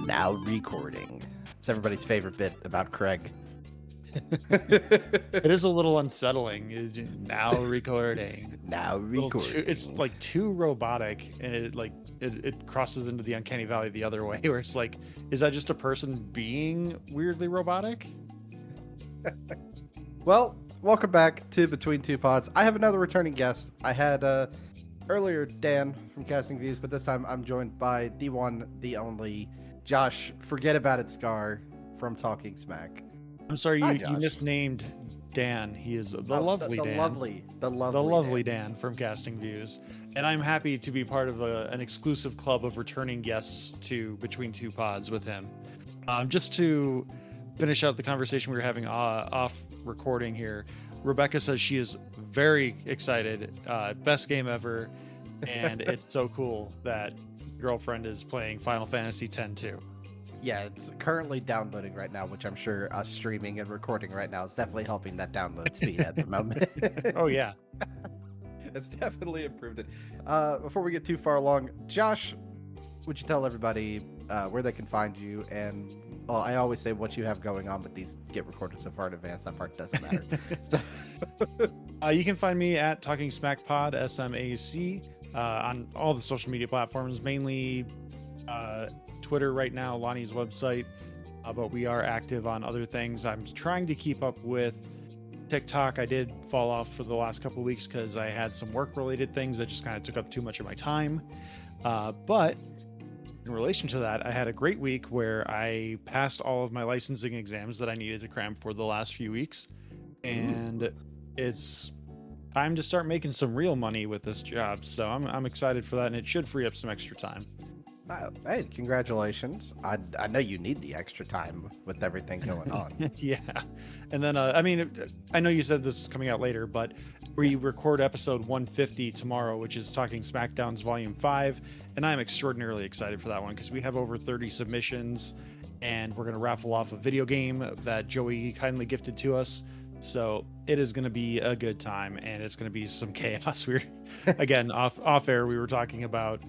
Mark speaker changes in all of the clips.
Speaker 1: Now recording. It's everybody's favorite bit about Craig.
Speaker 2: It is a little unsettling. Now recording.
Speaker 1: Now recording.
Speaker 2: It's like too robotic, and it crosses into the uncanny valley the other way, where it's like, is that just a person being weirdly robotic?
Speaker 1: Well, welcome back to Between Two Pods. I have another returning guest. I had earlier Dan from Casting Views, but this time I'm joined by the one, the only Josh Fogetabouit Skaar from TalkingSMAC.
Speaker 2: I'm sorry,
Speaker 1: Hi,
Speaker 2: you misnamed Dan. He is the lovely Dan.
Speaker 1: The lovely
Speaker 2: Dan from Casting Views. And I'm happy to be part of an exclusive club of returning guests to Between Two Pods with him. Just to finish out the conversation we were having off recording here, Rebecca says she is very excited. Best game ever. And it's so cool that girlfriend is playing Final Fantasy X too.
Speaker 1: Yeah, it's currently downloading right now, which I'm sure us streaming and recording right now is definitely helping that download speed at the moment.
Speaker 2: Oh, yeah.
Speaker 1: It's definitely improved it. Before we get too far along, Josh, would you tell everybody where they can find you? And well, I always say what you have going on, but these get recorded so far in advance, that part doesn't matter.
Speaker 2: You can find me at TalkingSMAC Pod, SMAC, on all the social media platforms, mainly Twitter right now, Lonnie's website, but we are active on other things. I'm trying to keep up with TikTok. I did fall off for the last couple of weeks because I had some work-related things that just kind of took up too much of my time. But in relation to that, I had a great week where I passed all of my licensing exams that I needed to cram for the last few weeks. And it's time to start making some real money with this job. So I'm excited for that, and it should free up some extra time.
Speaker 1: Hey, congratulations. I know you need the extra time with everything going on.
Speaker 2: Yeah. And then, I know you said this is coming out later, but we record episode 150 tomorrow, which is Talking SmackDown's Volume 5. And I'm extraordinarily excited for that one because we have over 30 submissions, and we're going to raffle off a video game that Joey kindly gifted to us. So it is going to be a good time, and it's going to be some chaos. Again, off air, we were talking about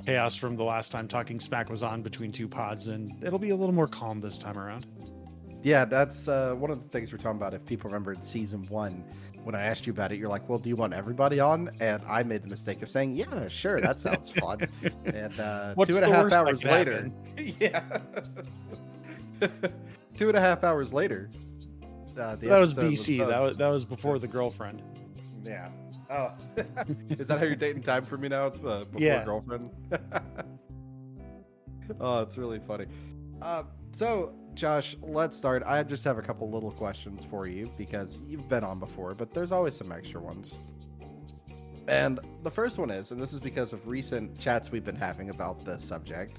Speaker 2: chaos from the last time Talking Smack was on Between Two Pods, and it'll be a little more calm this time around.
Speaker 1: Yeah, that's one of the things we're talking about. If people remember in season 1, when I asked you about it, you're like, well, do you want everybody on? And I made the mistake of saying, yeah, sure, that sounds fun. And 2.5 hours later, yeah, 2.5 hours later,
Speaker 2: that was BC. That was before the girlfriend.
Speaker 1: Yeah. Oh, is that how you're dating time for me now? It's before girlfriend. Oh, it's really funny. So, Josh, let's start. I just have a couple little questions for you because you've been on before, but there's always some extra ones. And the first one is, and this is because of recent chats we've been having about this subject,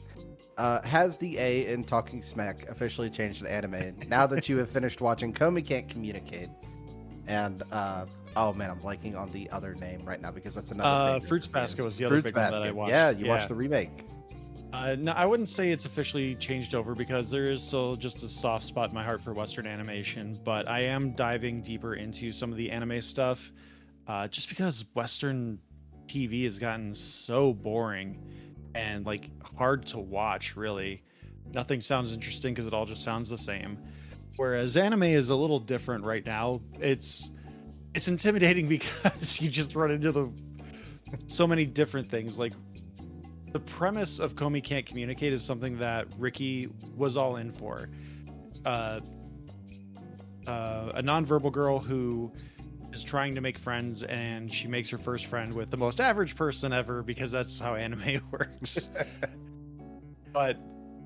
Speaker 1: has the A in Talking Smack officially changed to anime now that you have finished watching Komi Can't Communicate? And oh man, I'm blanking on the other name right now because that's another.
Speaker 2: Fruits Basket was the other big one that I watched.
Speaker 1: Yeah, you watched the remake.
Speaker 2: No, I wouldn't say it's officially changed over because there is still just a soft spot in my heart for Western animation. But I am diving deeper into some of the anime stuff, just because Western TV has gotten so boring and like hard to watch. Really, nothing sounds interesting because it all just sounds the same. Whereas anime is a little different right now. It's intimidating because you just run into so many different things. Like the premise of Komi Can't Communicate is something that Ricky was all in for. A nonverbal girl who is trying to make friends, and she makes her first friend with the most average person ever because that's how anime works. But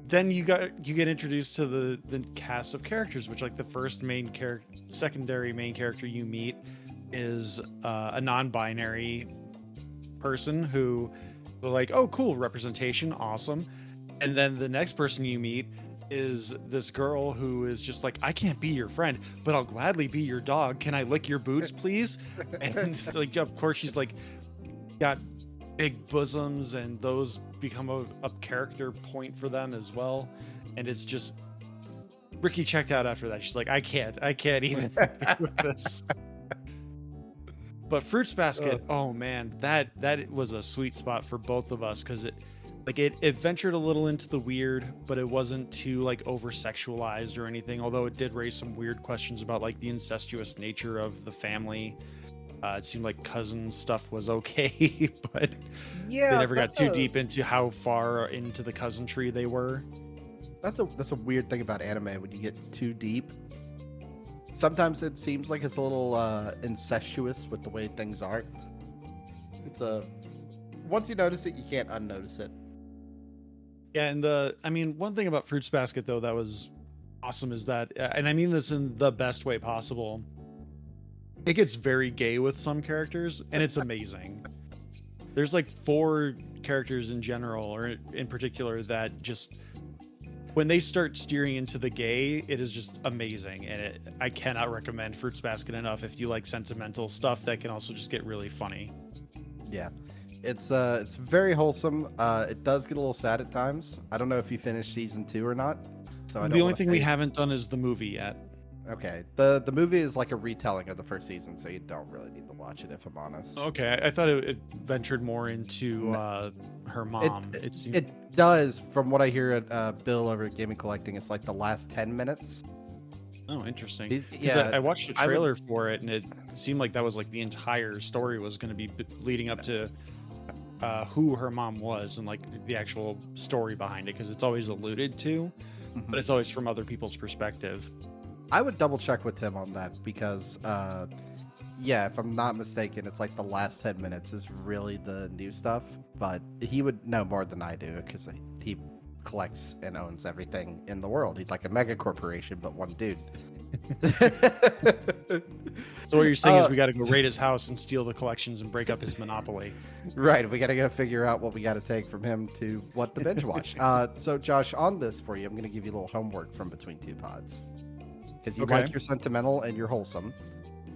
Speaker 2: then you get introduced to the cast of characters, which like the first secondary main character you meet is a non-binary person who are like, oh cool, representation, awesome. And then the next person you meet is this girl who is just like, I can't be your friend, but I'll gladly be your dog. Can I lick your boots, please? And like, of course, she's like got big bosoms, and those become a character point for them as well. And it's just, Ricky checked out after that. She's like, I can't even with this. But Fruits Basket, oh man, that was a sweet spot for both of us because Like it ventured a little into the weird, but it wasn't too like over sexualized or anything, although it did raise some weird questions about like the incestuous nature of the family. It seemed like cousin stuff was okay, but
Speaker 1: Yeah,
Speaker 2: they never got too deep into how far into the cousin tree they were.
Speaker 1: That's a weird thing about anime when you get too deep. Sometimes it seems like it's a little incestuous with the way things are. It's once you notice it, you can't unnotice it.
Speaker 2: Yeah, and one thing about Fruits Basket though that was awesome is that, and I mean this in the best way possible, it gets very gay with some characters, and it's amazing. There's like 4 characters in general, or in particular, that just when they start steering into the gay, it is just amazing, and I cannot recommend Fruits Basket enough if you like sentimental stuff that can also just get really funny.
Speaker 1: Yeah. It's very wholesome. It does get a little sad at times. I don't know if you finished season 2 or not. So
Speaker 2: the only thing we haven't done is the movie yet.
Speaker 1: Okay. The movie is like a retelling of the first season, so you don't really need to watch it if I'm honest.
Speaker 2: Okay, I thought it ventured more into her mom.
Speaker 1: It does, from what I hear at Bill over at Gaming Collecting. It's like the last 10 minutes.
Speaker 2: Oh, interesting.
Speaker 1: Yeah,
Speaker 2: I watched the trailer for it, and it seemed like that was like the entire story was going to be leading up to who her mom was and like the actual story behind it, because it's always alluded to, but it's always from other people's perspective.
Speaker 1: I would double check with him on that because, yeah, if I'm not mistaken, it's like the last 10 minutes is really the new stuff, but he would know more than I do because he collects and owns everything in the world. He's like a mega corporation, but one dude.
Speaker 2: So what you're saying is we got to go raid his house and steal the collections and break up his monopoly.
Speaker 1: Right, we got to go figure out what we got to take from him to what to binge watch. So Josh, on this for you, I'm going to give you a little homework from between 2 pods. Because you like your sentimental and your wholesome.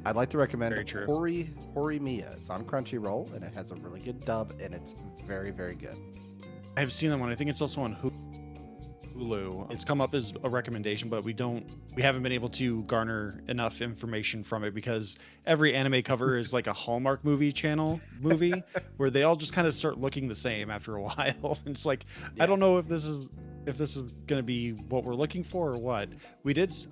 Speaker 1: I'd like to recommend Hori Mia. It's on Crunchyroll, and it has a really good dub, and it's very, very good.
Speaker 2: I have seen that one. I think it's also on Hulu. It's come up as a recommendation, but we haven't been able to garner enough information from it because every anime cover is like a Hallmark movie where they all just kind of start looking the same after a while. And it's like, yeah. I don't know if this is going to be what we're looking for or what.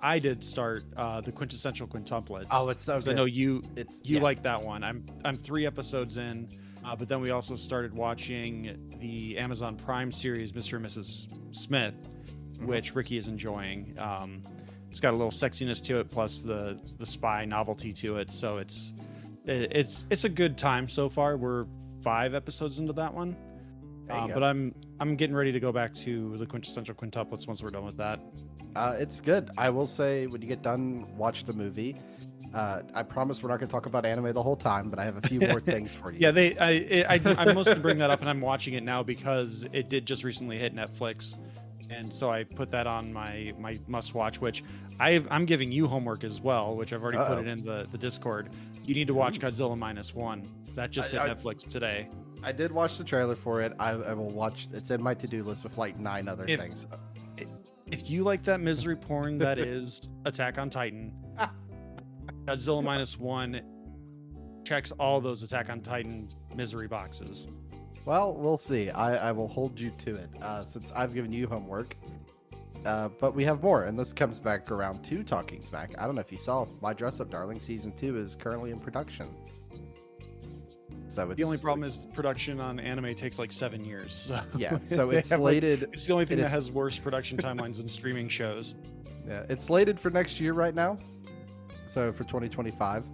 Speaker 2: I did start the quintessential quintuplets.
Speaker 1: Oh, it's so good.
Speaker 2: I know you like that one. I'm 3 episodes in. But then we also started watching the Amazon Prime series, Mr. and Mrs. Smith, which Ricky is enjoying. It's got a little sexiness to it, plus the spy novelty to it. So it's a good time so far. We're 5 episodes into that one, but I'm getting ready to go back to the quintessential quintuplets once we're done with that.
Speaker 1: It's good. I will say, when you get done, watch the movie. I promise we're not going to talk about anime the whole time, but I have a few more things for you.
Speaker 2: Yeah, I'm mostly bring that up, and I'm watching it now because it did just recently hit Netflix, and so I put that on my must-watch, which I'm giving you homework as well, which I've already put it in the Discord. You need to watch Godzilla -1. That just hit Netflix today.
Speaker 1: I did watch the trailer for it. I will watch. It's in my to-do list with like 9 other things.
Speaker 2: If you like that misery porn that is Attack on Titan, Godzilla -1 checks all those Attack on Titan misery boxes.
Speaker 1: Well, we'll see. I will hold you to it since I've given you homework. But we have more, and this comes back around to Talking Smack. I don't know if you saw My Dress Up Darling Season 2 is currently in production. So
Speaker 2: the only problem is production on anime takes like 7 years. So
Speaker 1: yeah, so it's slated.
Speaker 2: It's the only thing that has worse production timelines than streaming shows.
Speaker 1: Yeah, it's slated for next year right now. So for 2025,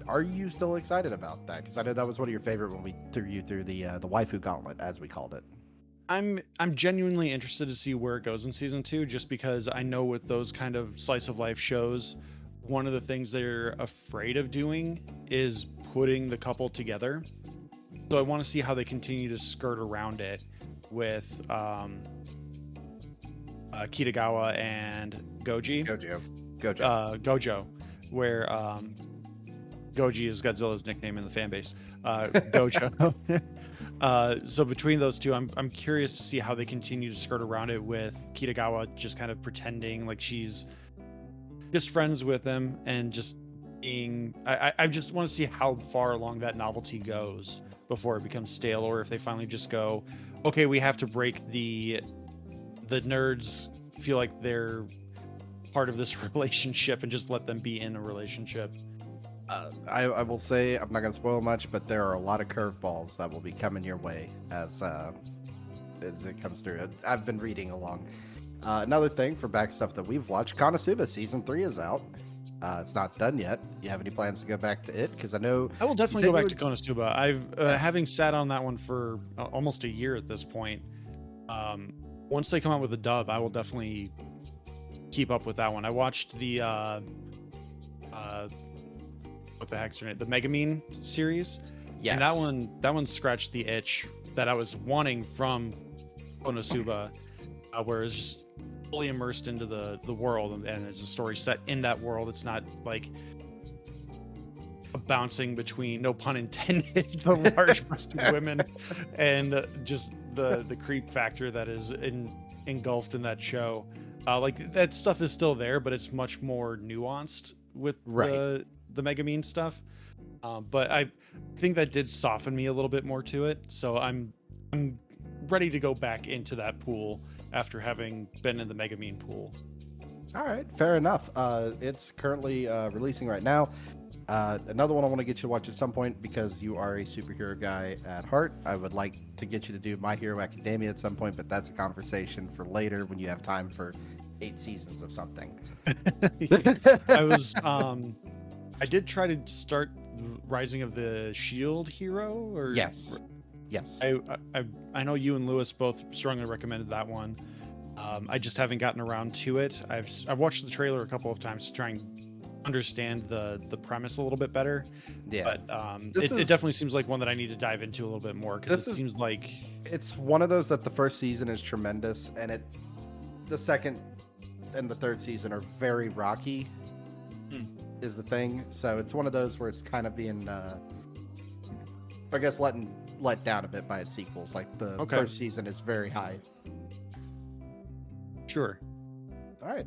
Speaker 1: are you still excited about that? Because I know that was one of your favorite when we threw you through the waifu gauntlet, as we called it.
Speaker 2: I'm genuinely interested to see where it goes in season 2, just because I know with those kind of slice of life shows, one of the things they're afraid of doing is putting the couple together. So I want to see how they continue to skirt around it with Kitagawa and Gojo, where Goji is Godzilla's nickname in the fan base. Gojo. So between those two, I'm curious to see how they continue to skirt around it with Kitagawa just kind of pretending like she's just friends with him and just being. I just want to see how far along that novelty goes before it becomes stale, or if they finally just go, okay, we have to break the nerds feel like they're part of this relationship and just let them be in a relationship.
Speaker 1: I will say, I'm not going to spoil much, but there are a lot of curveballs that will be coming your way as it comes through. I've been reading along. Another thing for back stuff that we've watched, Konosuba Season 3 is out. It's not done yet. You have any plans to go back to it? Because I know...
Speaker 2: I will definitely go back to Konosuba. I've having sat on that one for almost a year at this point. Once they come out with a dub, I will definitely keep up with that one. I watched the what the heck's her name? The Megamine series.
Speaker 1: Yes.
Speaker 2: And that one scratched the itch that I was wanting from Konosuba, where it's just fully immersed into the world, and it's a story set in that world. It's not like a bouncing between, no pun intended, the large-breasted women and just the creep factor that is engulfed in that show. Like that stuff is still there, but it's much more nuanced with the Megamine stuff. But I think that did soften me a little bit more to it. So I'm ready to go back into that pool after having been in the Megamine pool.
Speaker 1: All right, fair enough. It's currently releasing right now. Another one I want to get you to watch at some point, because you are a superhero guy at heart. I would like to get you to do My Hero Academia at some point, but that's a conversation for later when you have time for 8 seasons of something.
Speaker 2: I did try to start Rising of the Shield Hero. Or
Speaker 1: yes.
Speaker 2: I know you and Lewis both strongly recommended that one. I just haven't gotten around to it. I've watched the trailer a couple of times to try and understand the premise a little bit better.
Speaker 1: Yeah,
Speaker 2: but it definitely seems like one that I need to dive into a little bit more, because it seems like
Speaker 1: it's one of those that the first season is tremendous, and the second and the third season are very rocky. Is the thing. So it's one of those where it's kind of being I guess let down a bit by its sequels. Like the first season is very high.
Speaker 2: Sure.
Speaker 1: All right.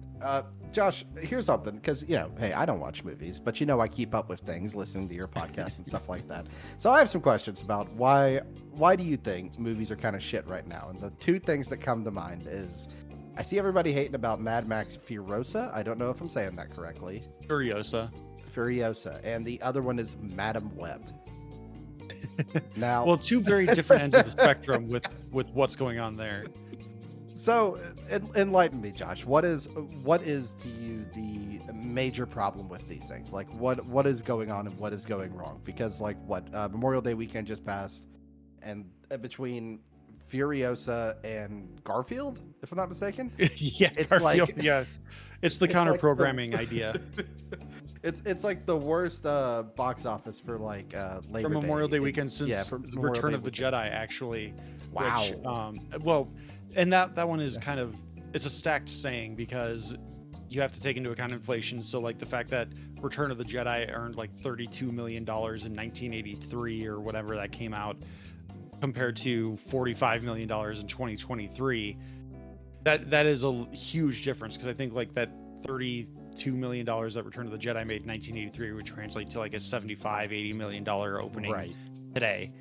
Speaker 1: Josh, here's something, because, hey, I don't watch movies, but I keep up with things, listening to your podcast and stuff like that. So I have some questions about why do you think movies are kind of shit right now? And the two things that come to mind is, I see everybody hating about Mad Max Furiosa. I don't know if I'm saying that correctly.
Speaker 2: Furiosa.
Speaker 1: And the other one is Madam Web. Now,
Speaker 2: well, two very different ends of the spectrum with what's going on there.
Speaker 1: So, enlighten me, Josh. What is to you the major problem with these things? Like, what is going on and what is going wrong? Because, like, Memorial Day weekend just passed, and between Furiosa and Garfield, if I'm not mistaken,
Speaker 2: yeah,
Speaker 1: it's
Speaker 2: Garfield,
Speaker 1: like
Speaker 2: it's the counter programming idea.
Speaker 1: It's like the worst box office for like Labor Day.
Speaker 2: Memorial Day weekend since the Return of the Jedi, actually.
Speaker 1: Wow.
Speaker 2: Which, and that one is kind of, it's a stacked saying, because you have to take into account inflation. So like the fact that Return of the Jedi earned like $32 million in 1983 or whatever that came out, compared to $45 million in 2023, that is a huge difference. Because I think like that $32 million that Return of the Jedi made in 1983 would translate to like a $75-80 million opening today.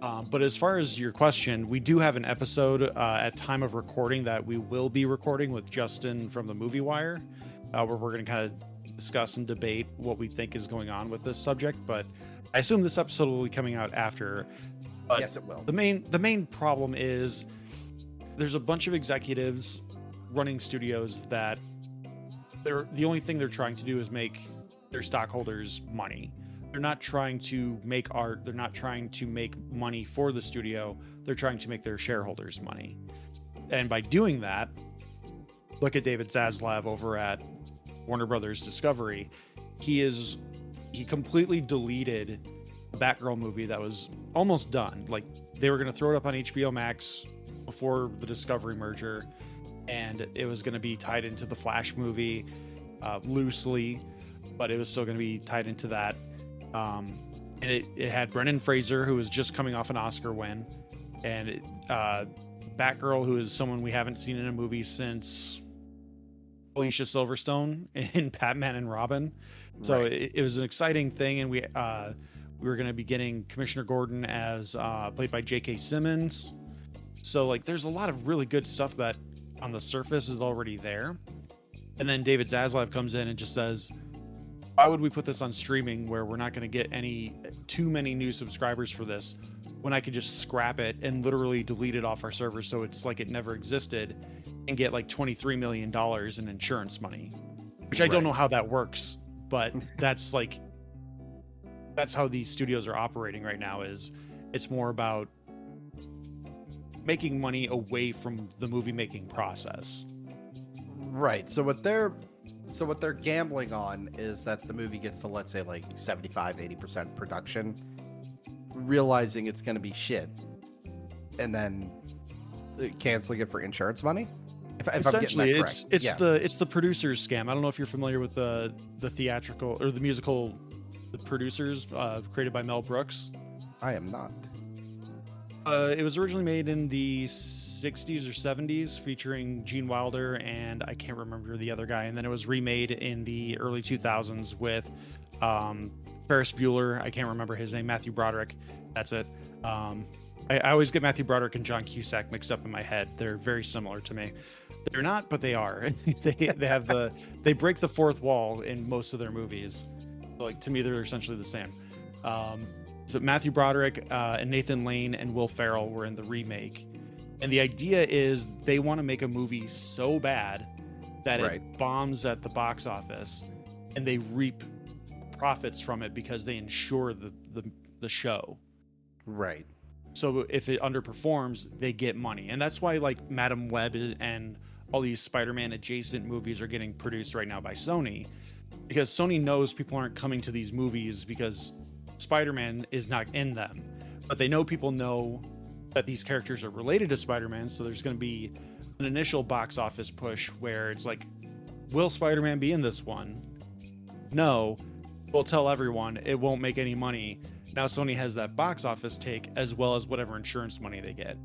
Speaker 2: But as far as your question, we do have an episode at time of recording that we will be recording with Justin from the Movie Wire, where we're going to kind of discuss and debate what we think is going on with this subject. But I assume this episode will be coming out after. But
Speaker 1: yes, it will.
Speaker 2: The main problem is there's a bunch of executives running studios that the only thing they're trying to do is make their stockholders money. They're not trying to make art. They're not trying to make money for the studio. They're trying to make their shareholders money. And by doing that, look at David Zaslav over at Warner Brothers Discovery. He completely deleted the Batgirl movie that was almost done. Like, they were going to throw it up on HBO Max before the Discovery merger, and it was going to be tied into the Flash movie loosely, but it was still going to be tied into that. And it had Brendan Fraser, who was just coming off an Oscar win, and Batgirl, who is someone we haven't seen in a movie since Alicia Silverstone in Batman and Robin. So it was an exciting thing, and we were going to be getting Commissioner Gordon as played by J.K. Simmons. So like there's a lot of really good stuff that on the surface is already there. And then David Zaslav comes in and just says, why would we put this on streaming where we're not going to get too many new subscribers for this when I could just scrap it and literally delete it off our server so it's like it never existed and get like $23 million in insurance money, which I don't know how that works, but that's how these studios are operating right now. Is it's more about making money away from the movie making process.
Speaker 1: Right. So what they're gambling on is that the movie gets to, let's say, like 75-80% production, realizing it's going to be shit, and then canceling it for insurance money. If
Speaker 2: Essentially,
Speaker 1: I'm getting that correct.
Speaker 2: it's the producers scam. I don't know if you're familiar with the theatrical or the musical, The Producers, created by Mel Brooks.
Speaker 1: I am not.
Speaker 2: It was originally made in the 60s or 70s, featuring Gene Wilder and I can't remember the other guy. And then it was remade in the early 2000s with Ferris Bueller. I can't remember his name. Matthew Broderick. That's it. I always get Matthew Broderick and John Cusack mixed up in my head. They're very similar to me. They're not, but they are. They break the fourth wall in most of their movies. So, like, to me, they're essentially the same. So Matthew Broderick and Nathan Lane and Will Ferrell were in the remake. And the idea is they want to make a movie so bad that it bombs at the box office, and they reap profits from it because they insure the show.
Speaker 1: Right.
Speaker 2: So if it underperforms, they get money. And that's why like Madam Web and all these Spider-Man adjacent movies are getting produced right now by Sony, because Sony knows people aren't coming to these movies because Spider-Man is not in them, but they know people know that these characters are related to Spider-Man. So there's going to be an initial box office push where it's like, will Spider-Man be in this one? No. We'll tell everyone. It won't make any money. Now Sony has that box office take as well as whatever insurance money they get.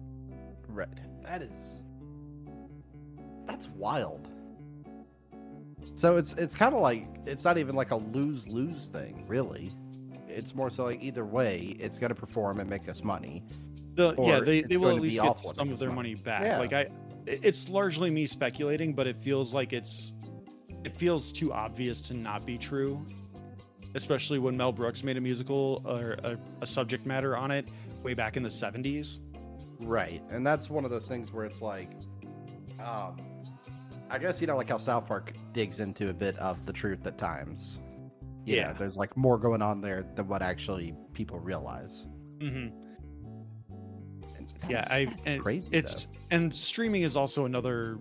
Speaker 1: Right. That's wild. So it's kind of like, it's not even like a lose-lose thing, really. It's more so like either way, it's going to perform and make us money.
Speaker 2: They will at least get some of their money back.
Speaker 1: Yeah.
Speaker 2: Like it's largely me speculating, but it feels like it feels too obvious to not be true, especially when Mel Brooks made a musical or a subject matter on it way back in the 70s.
Speaker 1: Right. And that's one of those things where it's like, I guess, like how South Park digs into a bit of the truth at times. You know, there's like more going on there than what actually people realize.
Speaker 2: Mm-hmm.
Speaker 1: That's crazy.
Speaker 2: And streaming is also another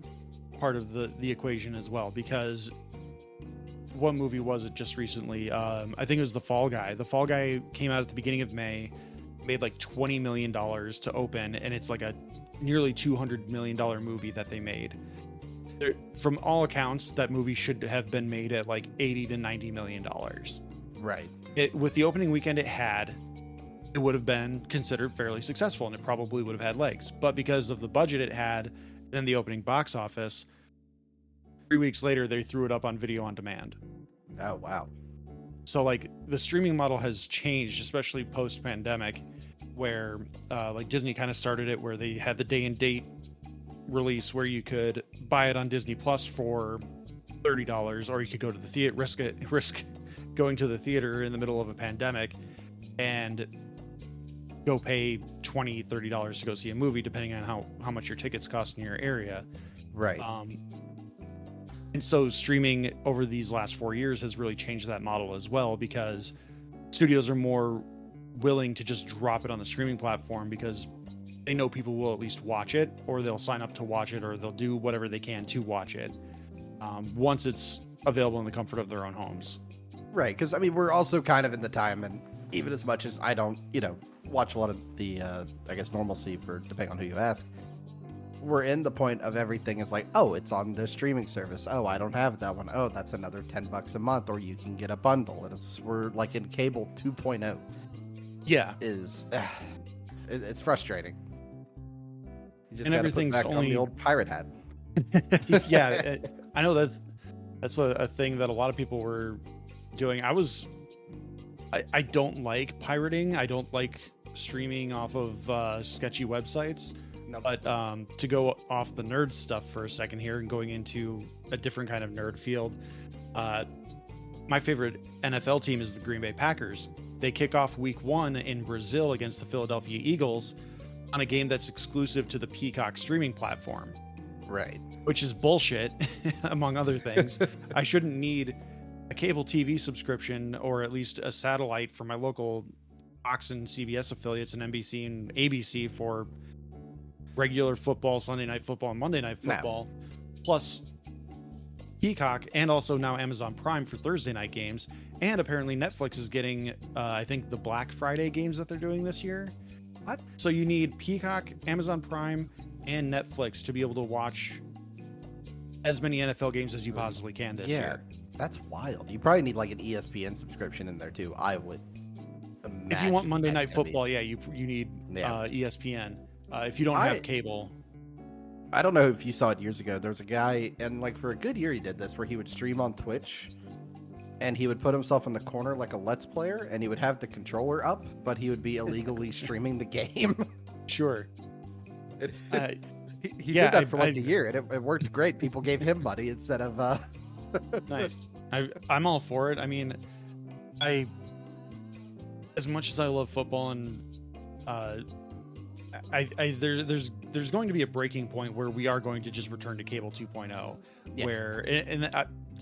Speaker 2: part of the equation as well, because what movie was it just recently? I think it was The Fall Guy. The Fall Guy came out at the beginning of May, made like $20 million to open, and it's like a nearly $200 million movie that they made. From all accounts, that movie should have been made at like $80 to $90 million.
Speaker 1: Right.
Speaker 2: With the opening weekend it would have been considered fairly successful, and it probably would have had legs. But because of the budget it had, and the opening box office, 3 weeks later they threw it up on video on demand.
Speaker 1: Oh, wow.
Speaker 2: So like the streaming model has changed, especially post-pandemic, where like Disney kind of started it where they had the day and date release where you could buy it on Disney Plus for $30, or you could go to the theater, risk going to the theater in the middle of a pandemic and go pay $20-$30 to go see a movie, depending on how much your tickets cost in your area.
Speaker 1: Right.
Speaker 2: And so streaming over these last 4 years has really changed that model as well, because studios are more willing to just drop it on the streaming platform because they know people will at least watch it, or they'll sign up to watch it, or they'll do whatever they can to watch it once it's available in the comfort of their own homes.
Speaker 1: Right, because I mean, we're also kind of in the time, and even as much as I don't, watch a lot of the, I guess, normalcy for depending on who you ask, we're in the point of everything is like, oh, it's on the streaming service. Oh, I don't have that one. Oh, that's another $10 a month, or you can get a bundle, and we're like in cable 2.0.
Speaker 2: Yeah,
Speaker 1: it's frustrating. You just
Speaker 2: and everything's
Speaker 1: put back
Speaker 2: only
Speaker 1: on the old pirate hat.
Speaker 2: Yeah, I know that's a thing that a lot of people were doing. I don't like pirating. I don't like streaming off of sketchy websites. But to go off the nerd stuff for a second here and going into a different kind of nerd field, my favorite NFL team is the Green Bay Packers. They kick off week 1 in Brazil against the Philadelphia Eagles on a game that's exclusive to the Peacock streaming platform.
Speaker 1: Right.
Speaker 2: Which is bullshit, among other things. I shouldn't need a cable TV subscription or at least a satellite for my local Fox and CBS affiliates and NBC and ABC for regular football, Sunday Night Football, and Monday Night Football, plus Peacock, and also now Amazon Prime for Thursday night games. And apparently Netflix is getting, I think, the Black Friday games that they're doing this year.
Speaker 1: What?
Speaker 2: So you need Peacock, Amazon Prime, and Netflix to be able to watch as many NFL games as you possibly can this year.
Speaker 1: That's wild. You probably need like an ESPN subscription in there too. I would imagine.
Speaker 2: If you want Monday Night Football, you need ESPN. If you don't have cable.
Speaker 1: I don't know if you saw it years ago. There was a guy, and like for a good year he did this, where he would stream on Twitch, and he would put himself in the corner like a Let's Player, and he would have the controller up, but he would be illegally streaming the game.
Speaker 2: Sure.
Speaker 1: He did that for like a year, and it worked great. People gave him money instead of...
Speaker 2: Nice. I'm all for it. I mean, as much as I love football, and there's going to be a breaking point where we are going to just return to cable 2.0, where, and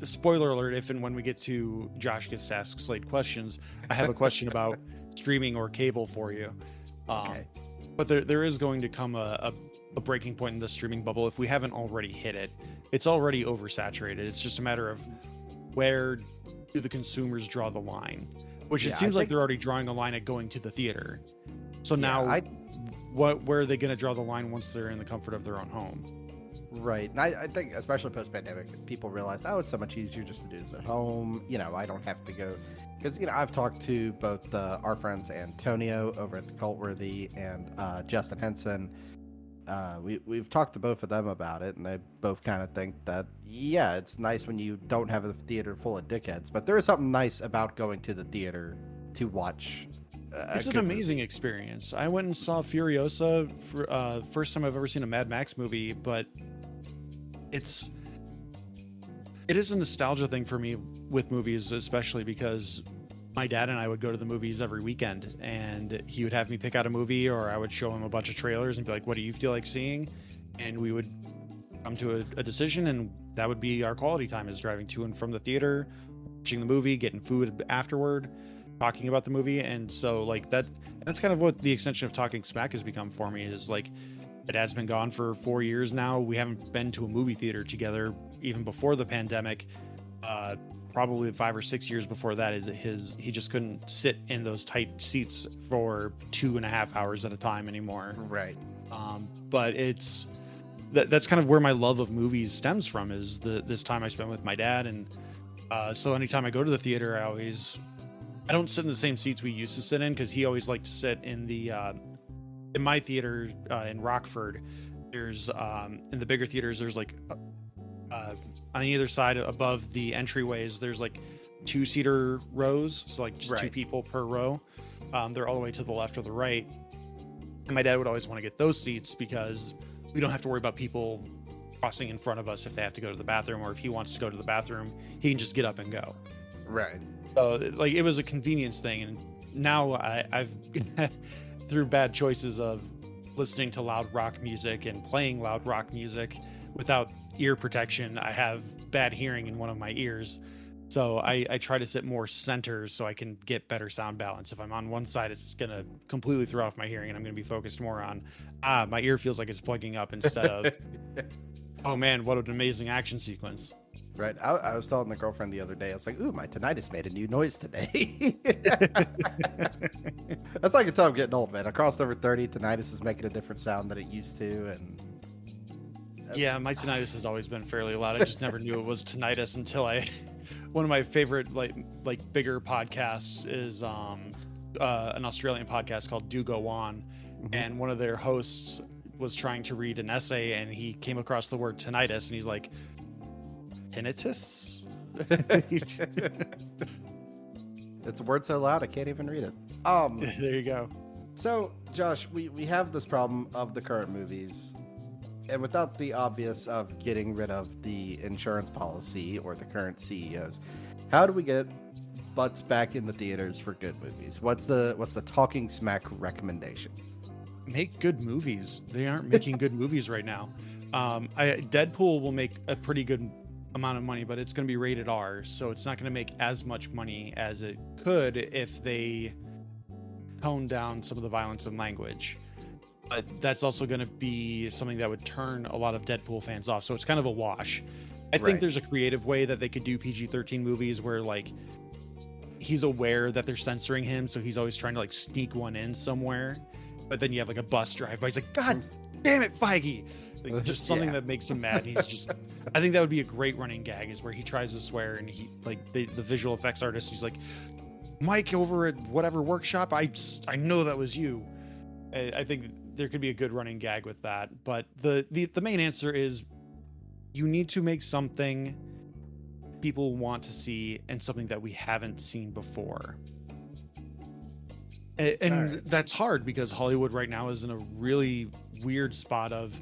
Speaker 2: spoiler alert, if and when we get to Josh gets to ask Slade questions, I have a question about streaming or cable for you.
Speaker 1: Okay.
Speaker 2: But there is going to come a breaking point in the streaming bubble if we haven't already hit it. It's already oversaturated. It's just a matter of where do the consumers draw the line, which it seems like they're already drawing a line at going to the theater. So now where are they going to draw the line once they're in the comfort of their own home?
Speaker 1: Right. And I think, especially post-pandemic, people realize, it's so much easier just to do this at home. I don't have to go. Because, I've talked to both our friends Antonio over at the Cultworthy and Justin Henson. We've talked to both of them about it, and they both kind of think that, it's nice when you don't have a theater full of dickheads, but there is something nice about going to the theater to watch.
Speaker 2: It's an amazing experience. I went and saw Furiosa for first time I've ever seen a Mad Max movie, but it is a nostalgia thing for me with movies, especially because my dad and I would go to the movies every weekend, and he would have me pick out a movie, or I would show him a bunch of trailers and be like, what do you feel like seeing? And we would come to a decision, and that would be our quality time, is driving to and from the theater, watching the movie, getting food afterward, talking about the movie. And so like that's kind of what the extension of Talking Smack has become for me, is like, my dad's been gone for 4 years now. We haven't been to a movie theater together even before the pandemic. Probably 5 or 6 years before that, he just couldn't sit in those tight seats for 2.5 hours at a time anymore.
Speaker 1: Right.
Speaker 2: But that's kind of where my love of movies stems from, is this time I spent with my dad. And so anytime I go to the theater, I don't sit in the same seats we used to sit in, because he always liked to sit in in my theater in Rockford. There's in the bigger theaters, there's like on either side above the entryways, there's like 2-seater rows, so like just 2 people per row. They're all the way to the left or the right, and my dad would always want to get those seats because we don't have to worry about people crossing in front of us if they have to go to the bathroom, or if he wants to go to the bathroom, he can just get up and go.
Speaker 1: Right.
Speaker 2: So like, it was a convenience thing. And now I've through bad choices of listening to loud rock music and playing loud rock music without ear protection, I have bad hearing in one of my ears. So I try to sit more center so I can get better sound balance. If I'm on one side, it's going to completely throw off my hearing, and I'm going to be focused more on, my ear feels like it's plugging up, instead of, oh man, what an amazing action sequence.
Speaker 1: Right. I was telling the girlfriend the other day, I was like, ooh, my tinnitus made a new noise today. That's how I can tell I'm getting old, man. I crossed over 30. Tinnitus is making a different sound than it used to. And
Speaker 2: yeah, my tinnitus has always been fairly loud. I just never knew it was tinnitus until one of my favorite like bigger podcasts is an Australian podcast called Do Go On. Mm-hmm. And one of their hosts was trying to read an essay, and he came across the word tinnitus, and he's like, tinnitus?
Speaker 1: It's a word so loud I can't even read it.
Speaker 2: There you go.
Speaker 1: So Josh, we have this problem of the current movies, and without the obvious of getting rid of the insurance policy or the current CEOs, how do we get butts back in the theaters for good movies? What's the Talking Smack recommendation?
Speaker 2: Make good movies. They aren't making good movies right now. Deadpool will make a pretty good amount of money, but it's going to be rated R, so it's not going to make as much money as it could if they tone down some of the violence and language. But that's also going to be something that would turn a lot of Deadpool fans off, so it's kind of a wash. I think there's a creative way that they could do PG-13 movies where, like, he's aware that they're censoring him, so he's always trying to, like, sneak one in somewhere. But then you have, like, a bus drive by. He's like, God damn it, Feige! Like, just something that makes him mad. He's just... I think that would be a great running gag, is where he tries to swear, and he, like, the visual effects artist, he's like, Mike over at whatever workshop, I know that was you. I think there could be a good running gag with that. But the main answer is, you need to make something people want to see and something that we haven't seen before. And that's hard because Hollywood right now is in a really weird spot of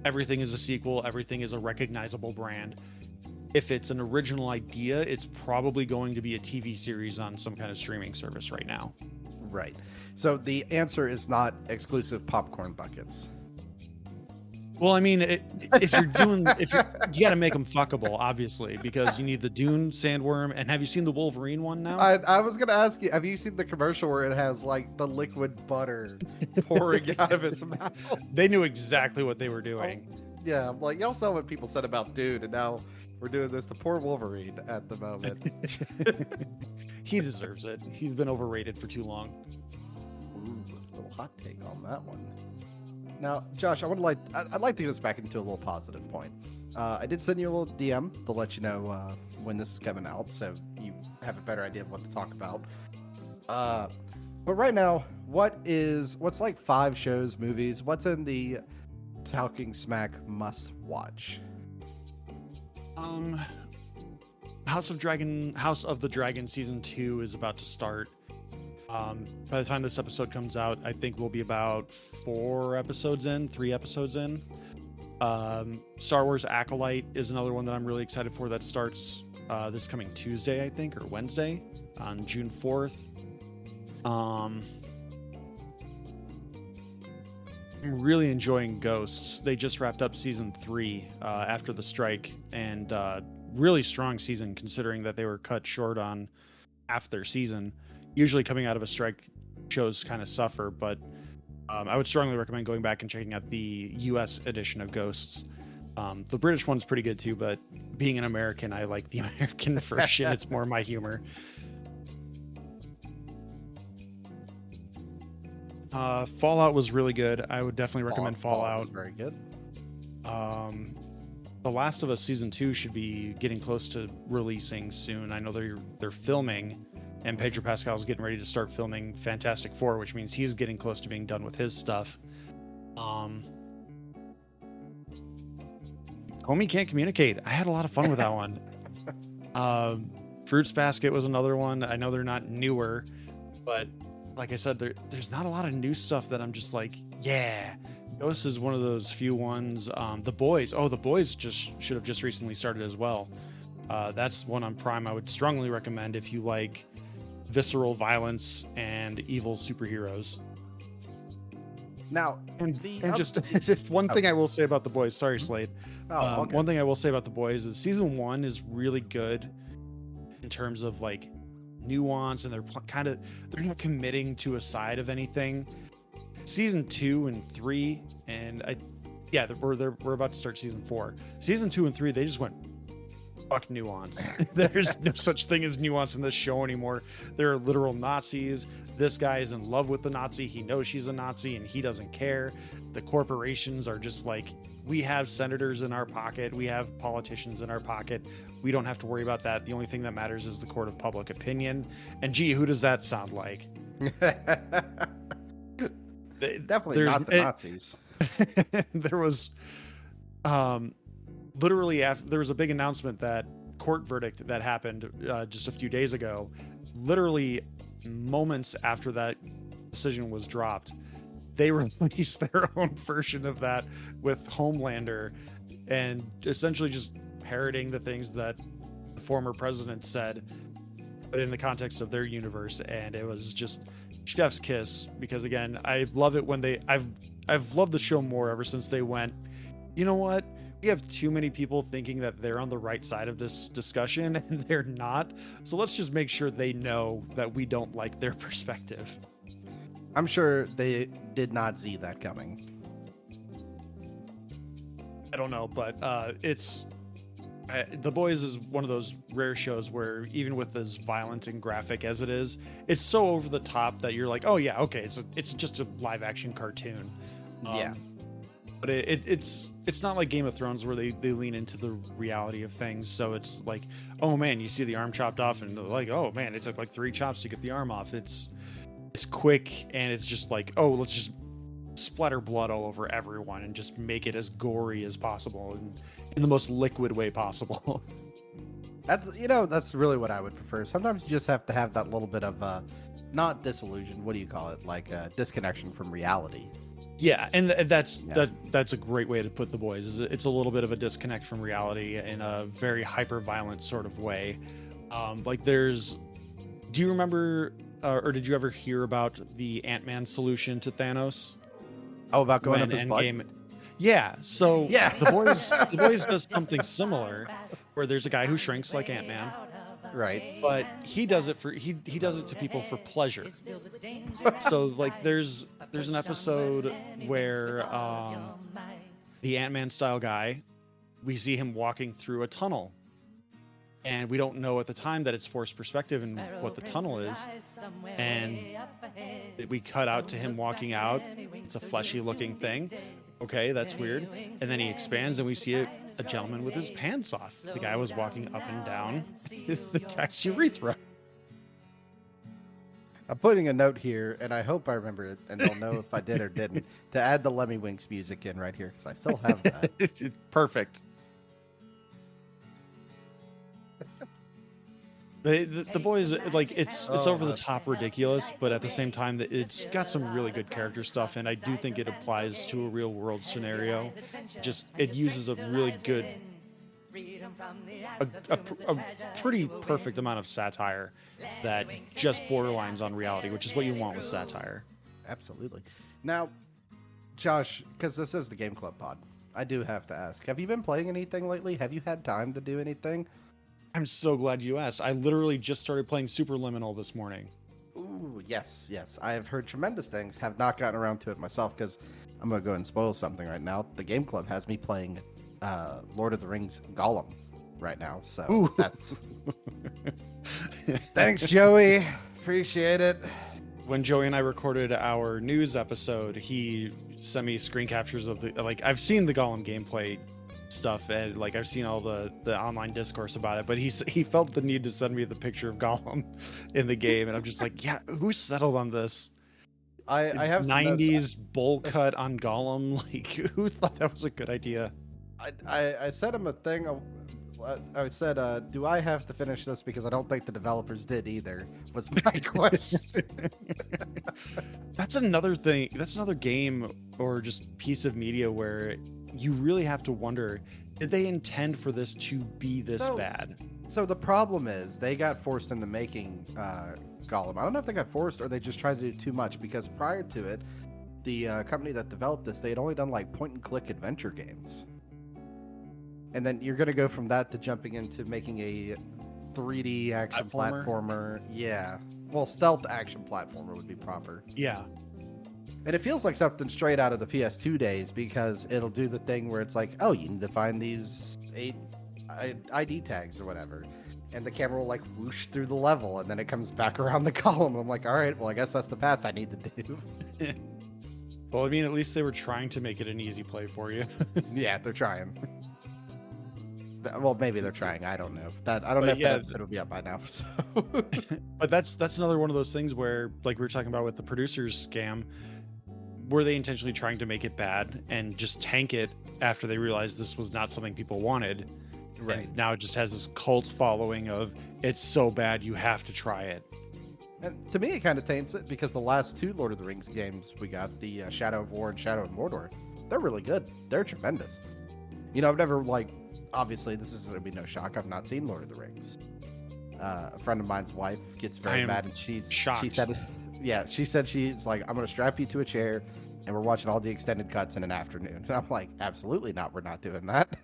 Speaker 2: everything is a sequel, everything is a recognizable brand. If it's an original idea, it's probably going to be a TV series on some kind of streaming service right now.
Speaker 1: Right. So the answer is not exclusive popcorn buckets.
Speaker 2: Well, I mean, if you got to make them fuckable, obviously, because you need the Dune sandworm. And have you seen the Wolverine one now?
Speaker 1: I was going to ask you, have you seen the commercial where it has like the liquid butter pouring out of its mouth?
Speaker 2: They knew exactly what they were doing.
Speaker 1: Yeah, I'm like, y'all saw what people said about Dune, and now we're doing this to poor Wolverine at the moment.
Speaker 2: He deserves it. He's been overrated for too long.
Speaker 1: Ooh, a little hot take on that one. Now, Josh, I'd like to get us back into a little positive point. I did send you a little DM to let you know when this is coming out, so you have a better idea of what to talk about. But right now, what's like 5 shows, movies? What's in the Talking Smack must watch?
Speaker 2: House of the Dragon season 2 is about to start. By the time this episode comes out, I think we'll be about 3 episodes in. Star Wars Acolyte is another one that I'm really excited for that starts this coming Tuesday, I think, or Wednesday on June 4th. I'm really enjoying Ghosts. They just wrapped up season 3 after the strike, and really strong season considering that they were cut short on half their season. Usually coming out of a strike, shows kind of suffer, but I would strongly recommend going back and checking out the US edition of Ghosts. The British one's pretty good too, but being an American, I like the American version. It's more my humor. Fallout was really good. I would definitely recommend Fallout.
Speaker 1: Was very good.
Speaker 2: The Last of Us season 2 should be getting close to releasing soon. I know they're filming, and Pedro Pascal's getting ready to start filming Fantastic Four, which means he's getting close to being done with his stuff. Homie Can't Communicate. I had a lot of fun with that one. Fruits Basket was another one. I know they're not newer, but like I said, there's not a lot of new stuff that I'm just like, yeah. Ghost is one of those few ones. The Boys. Oh, The Boys should have just recently started as well. That's one on Prime I would strongly recommend if you like visceral violence and evil superheroes.
Speaker 1: Now,
Speaker 2: just one thing I will say about The Boys. Sorry, Slade.
Speaker 1: Okay.
Speaker 2: One thing I will say about The Boys is season 1 is really good in terms of like nuance, and they're not committing to a side of anything. Season 2 and 3, and we're about to start season 4. Season 2 and 3, they just went fuck nuance. There's no such thing as nuance in this show anymore. There are literal Nazis. This guy is in love with the Nazi. He knows she's a Nazi and he doesn't care. The corporations are just like, we have senators in our pocket. We have politicians in our pocket. We don't have to worry about that. The only thing that matters is the court of public opinion. And gee, who does that sound like?
Speaker 1: Definitely not the Nazis.
Speaker 2: There was literally there was a big announcement, that court verdict that happened just a few days ago. Literally moments after that decision was dropped, they released their own version of that with Homelander, and essentially just parroting the things that the former president said, but in the context of their universe. And it was just chef's kiss, because again, I love it when I've loved the show more ever since they went, you know what, we have too many people thinking that they're on the right side of this discussion and they're not, so let's just make sure they know that we don't like their perspective.
Speaker 1: I'm sure they did not see that coming.
Speaker 2: I don't know, but The Boys is one of those rare shows where even with as violent and graphic as it is, it's so over the top that you're like, oh yeah, okay, it's just a live action cartoon.
Speaker 1: Yeah.
Speaker 2: But it's not like Game of Thrones where they lean into the reality of things. So it's like, oh man, you see the arm chopped off, and they're like, oh man, it took like 3 chops to get the arm off. It's quick, and it's just like, oh, let's just splatter blood all over everyone and just make it as gory as possible and in the most liquid way possible.
Speaker 1: That's really what I would prefer. Sometimes you just have to have that little bit of not disillusion. What do you call it? Like disconnection from reality.
Speaker 2: Yeah, and that's a great way to put The Boys. It's a little bit of a disconnect from reality in a very hyper violent sort of way. Do you remember or did you ever hear about the Ant-Man solution to Thanos?
Speaker 1: Oh, about going up his
Speaker 2: Endgame. Yeah, so
Speaker 1: yeah.
Speaker 2: The Boys does something similar, where there's a guy who shrinks like Ant-Man,
Speaker 1: right?
Speaker 2: But he does it to people for pleasure. So like there's an episode where the Ant-Man style guy, we see him walking through a tunnel, and we don't know at the time that it's forced perspective and what the tunnel is, and we cut out to him walking out. It's a fleshy looking thing. Okay, that's weird. And then he expands, and we see a gentleman with his pants off. The guy was walking up and down the guy's urethra.
Speaker 1: I'm putting a note here, and I hope I remember it, and they'll know if I did or didn't, to add the Lemmy Winks music in right here, because I still have that.
Speaker 2: Perfect. The Boys, like, it's over the top ridiculous, but at the same time, it's got some really good character stuff, and I do think it applies to a real world scenario. It uses a really good, a pretty perfect amount of satire that just borderlines on reality, which is what you want with satire.
Speaker 1: Absolutely. Now, Josh, because this is the Game Club pod, I do have to ask, have you been playing anything lately? Have you had time to do anything?
Speaker 2: I'm so glad you asked. I literally just started playing Superliminal this morning.
Speaker 1: Ooh, yes. I have heard tremendous things. Have not gotten around to it myself because I'm going to go and spoil something right now. The Game Club has me playing Lord of the Rings Gollum right now. So
Speaker 2: Ooh.
Speaker 1: That's... Thanks, Joey. Appreciate it.
Speaker 2: When Joey and I recorded our news episode, he sent me screen captures of I've seen the Gollum gameplay stuff, and like I've seen all the online discourse about it, but he felt the need to send me the picture of Gollum in the game, and I'm just like, yeah, who settled on this?
Speaker 1: I have
Speaker 2: 90s bowl cut on Gollum. Like, who thought that was a good idea?
Speaker 1: I sent him a thing. I said, do I have to finish this, because I don't think the developers did either, was my question.
Speaker 2: That's another thing. That's another game or just piece of media where you really have to wonder, did they intend for this to be this bad?
Speaker 1: So the problem is they got forced into making Gollum. I don't know if they got forced or they just tried to do too much, because prior to it, the company that developed this, they had only done like point-and-click adventure games. And then you're going to go from that to jumping into making a 3D action platformer. Yeah. Well, stealth action platformer would be proper.
Speaker 2: Yeah.
Speaker 1: And it feels like something straight out of the PS2 days, because it'll do the thing where it's like, oh, you need to find these 8 ID tags or whatever. And the camera will like whoosh through the level, and then it comes back around the column. I'm like, all right, well, I guess that's the path I need to do.
Speaker 2: Well, I mean, at least they were trying to make it an easy play for you.
Speaker 1: Yeah, they're trying. Well, maybe they're trying. I don't know. I don't know if that episode will be up by now. So.
Speaker 2: But that's another one of those things where, like we were talking about with the producers scam, were they intentionally trying to make it bad and just tank it after they realized this was not something people wanted?
Speaker 1: Right.
Speaker 2: And now it just has this cult following of, it's so bad you have to try it.
Speaker 1: And to me, it kind of taints it because the last two Lord of the Rings games we got, the Shadow of War and Shadow of Mordor, they're really good. They're tremendous. You know, I've never, like, obviously, this is going to be no shock. I've not seen Lord of the Rings. A friend of mine's wife gets very mad, and she said, she said she's like, I'm going to strap you to a chair, and we're watching all the extended cuts in an afternoon. And I'm like, absolutely not. We're not doing that.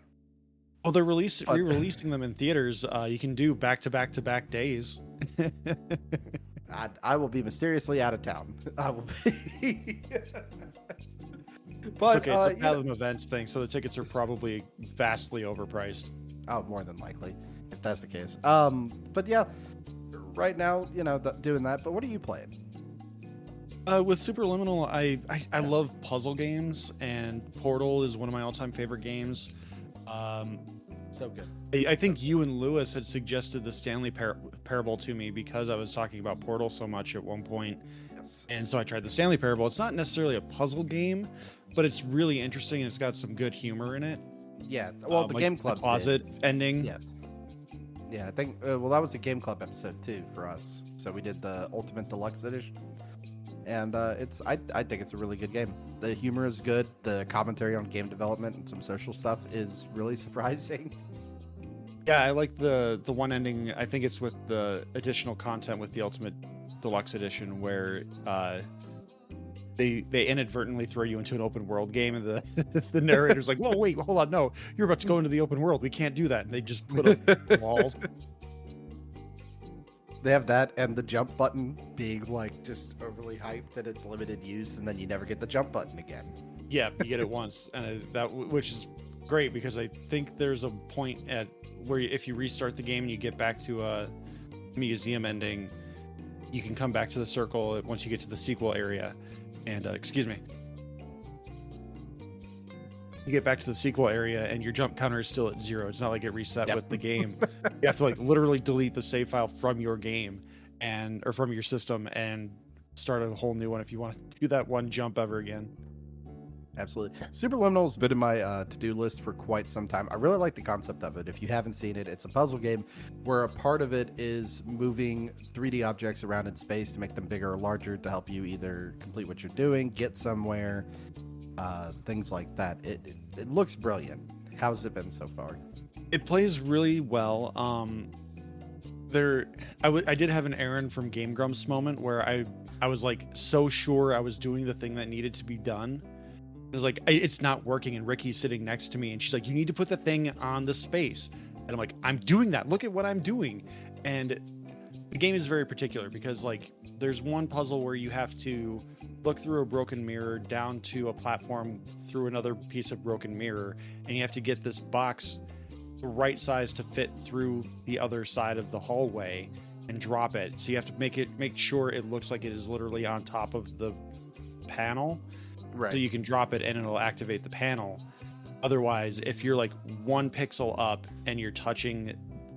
Speaker 2: Oh, they're re-releasing them in theaters. You can do back-to-back-to-back days.
Speaker 1: I will be mysteriously out of town. I will be.
Speaker 2: But it's okay. It's a Fathom Events thing, so the tickets are probably vastly overpriced.
Speaker 1: Oh, more than likely, if that's the case. But yeah, right now, you know, doing that. But what are you playing?
Speaker 2: With Superliminal, I love puzzle games, and Portal is one of my all-time favorite games.
Speaker 1: So good.
Speaker 2: I think you and Lewis had suggested the Stanley Parable to me because I was talking about Portal so much at one point.
Speaker 1: Yes.
Speaker 2: And so I tried the Stanley Parable. It's not necessarily a puzzle game, but it's really interesting and it's got some good humor in it.
Speaker 1: Yeah. Well, the Game Club
Speaker 2: the closet ending.
Speaker 1: Yeah. Yeah, I think. Well, that was a Game Club episode too for us. So we did the Ultimate Deluxe Edition, and I think it's a really good game. The humor is good. The commentary on game development and some social stuff is really surprising.
Speaker 2: Yeah, I like the one ending. I think it's with the additional content with the Ultimate Deluxe Edition where they inadvertently throw you into an open world game, and the narrator's like, "Whoa, wait, hold on, no, you're about to go into the open world. We can't do that." And they just put up walls.
Speaker 1: They have that and the jump button being like just overly hyped that it's limited use, and then you never get the jump button again.
Speaker 2: Yeah, you get it once, and which is great because I think there's a point at where if you restart the game and you get back to a museum ending, you can come back to the circle once you get to the sequel area. And excuse me, you get back to the sequel area and your jump counter is still at 0. It's not like it reset with the game. You have to like literally delete the save file from your game or from your system and start a whole new one if you want to do that one jump ever again.
Speaker 1: Absolutely. Superliminal has been in my to-do list for quite some time. I really like the concept of it. If you haven't seen it, it's a puzzle game where a part of it is moving 3D objects around in space to make them bigger or larger to help you either complete what you're doing, get somewhere, things like that. It looks brilliant. How's it been so far?
Speaker 2: It plays really well. I did have an Aaron from Game Grumps moment where I was like so sure I was doing the thing that needed to be done. It was like, it's not working, and Ricky's sitting next to me, and she's like, you need to put the thing on the space. And I'm like, I'm doing that. Look at what I'm doing. And the game is very particular because, like, there's one puzzle where you have to look through a broken mirror down to a platform through another piece of broken mirror, and you have to get this box the right size to fit through the other side of the hallway and drop it. So you have to make sure it looks like it is literally on top of the panel. Right. So you can drop it and it'll activate the panel. Otherwise, if you're like 1 pixel up and you're touching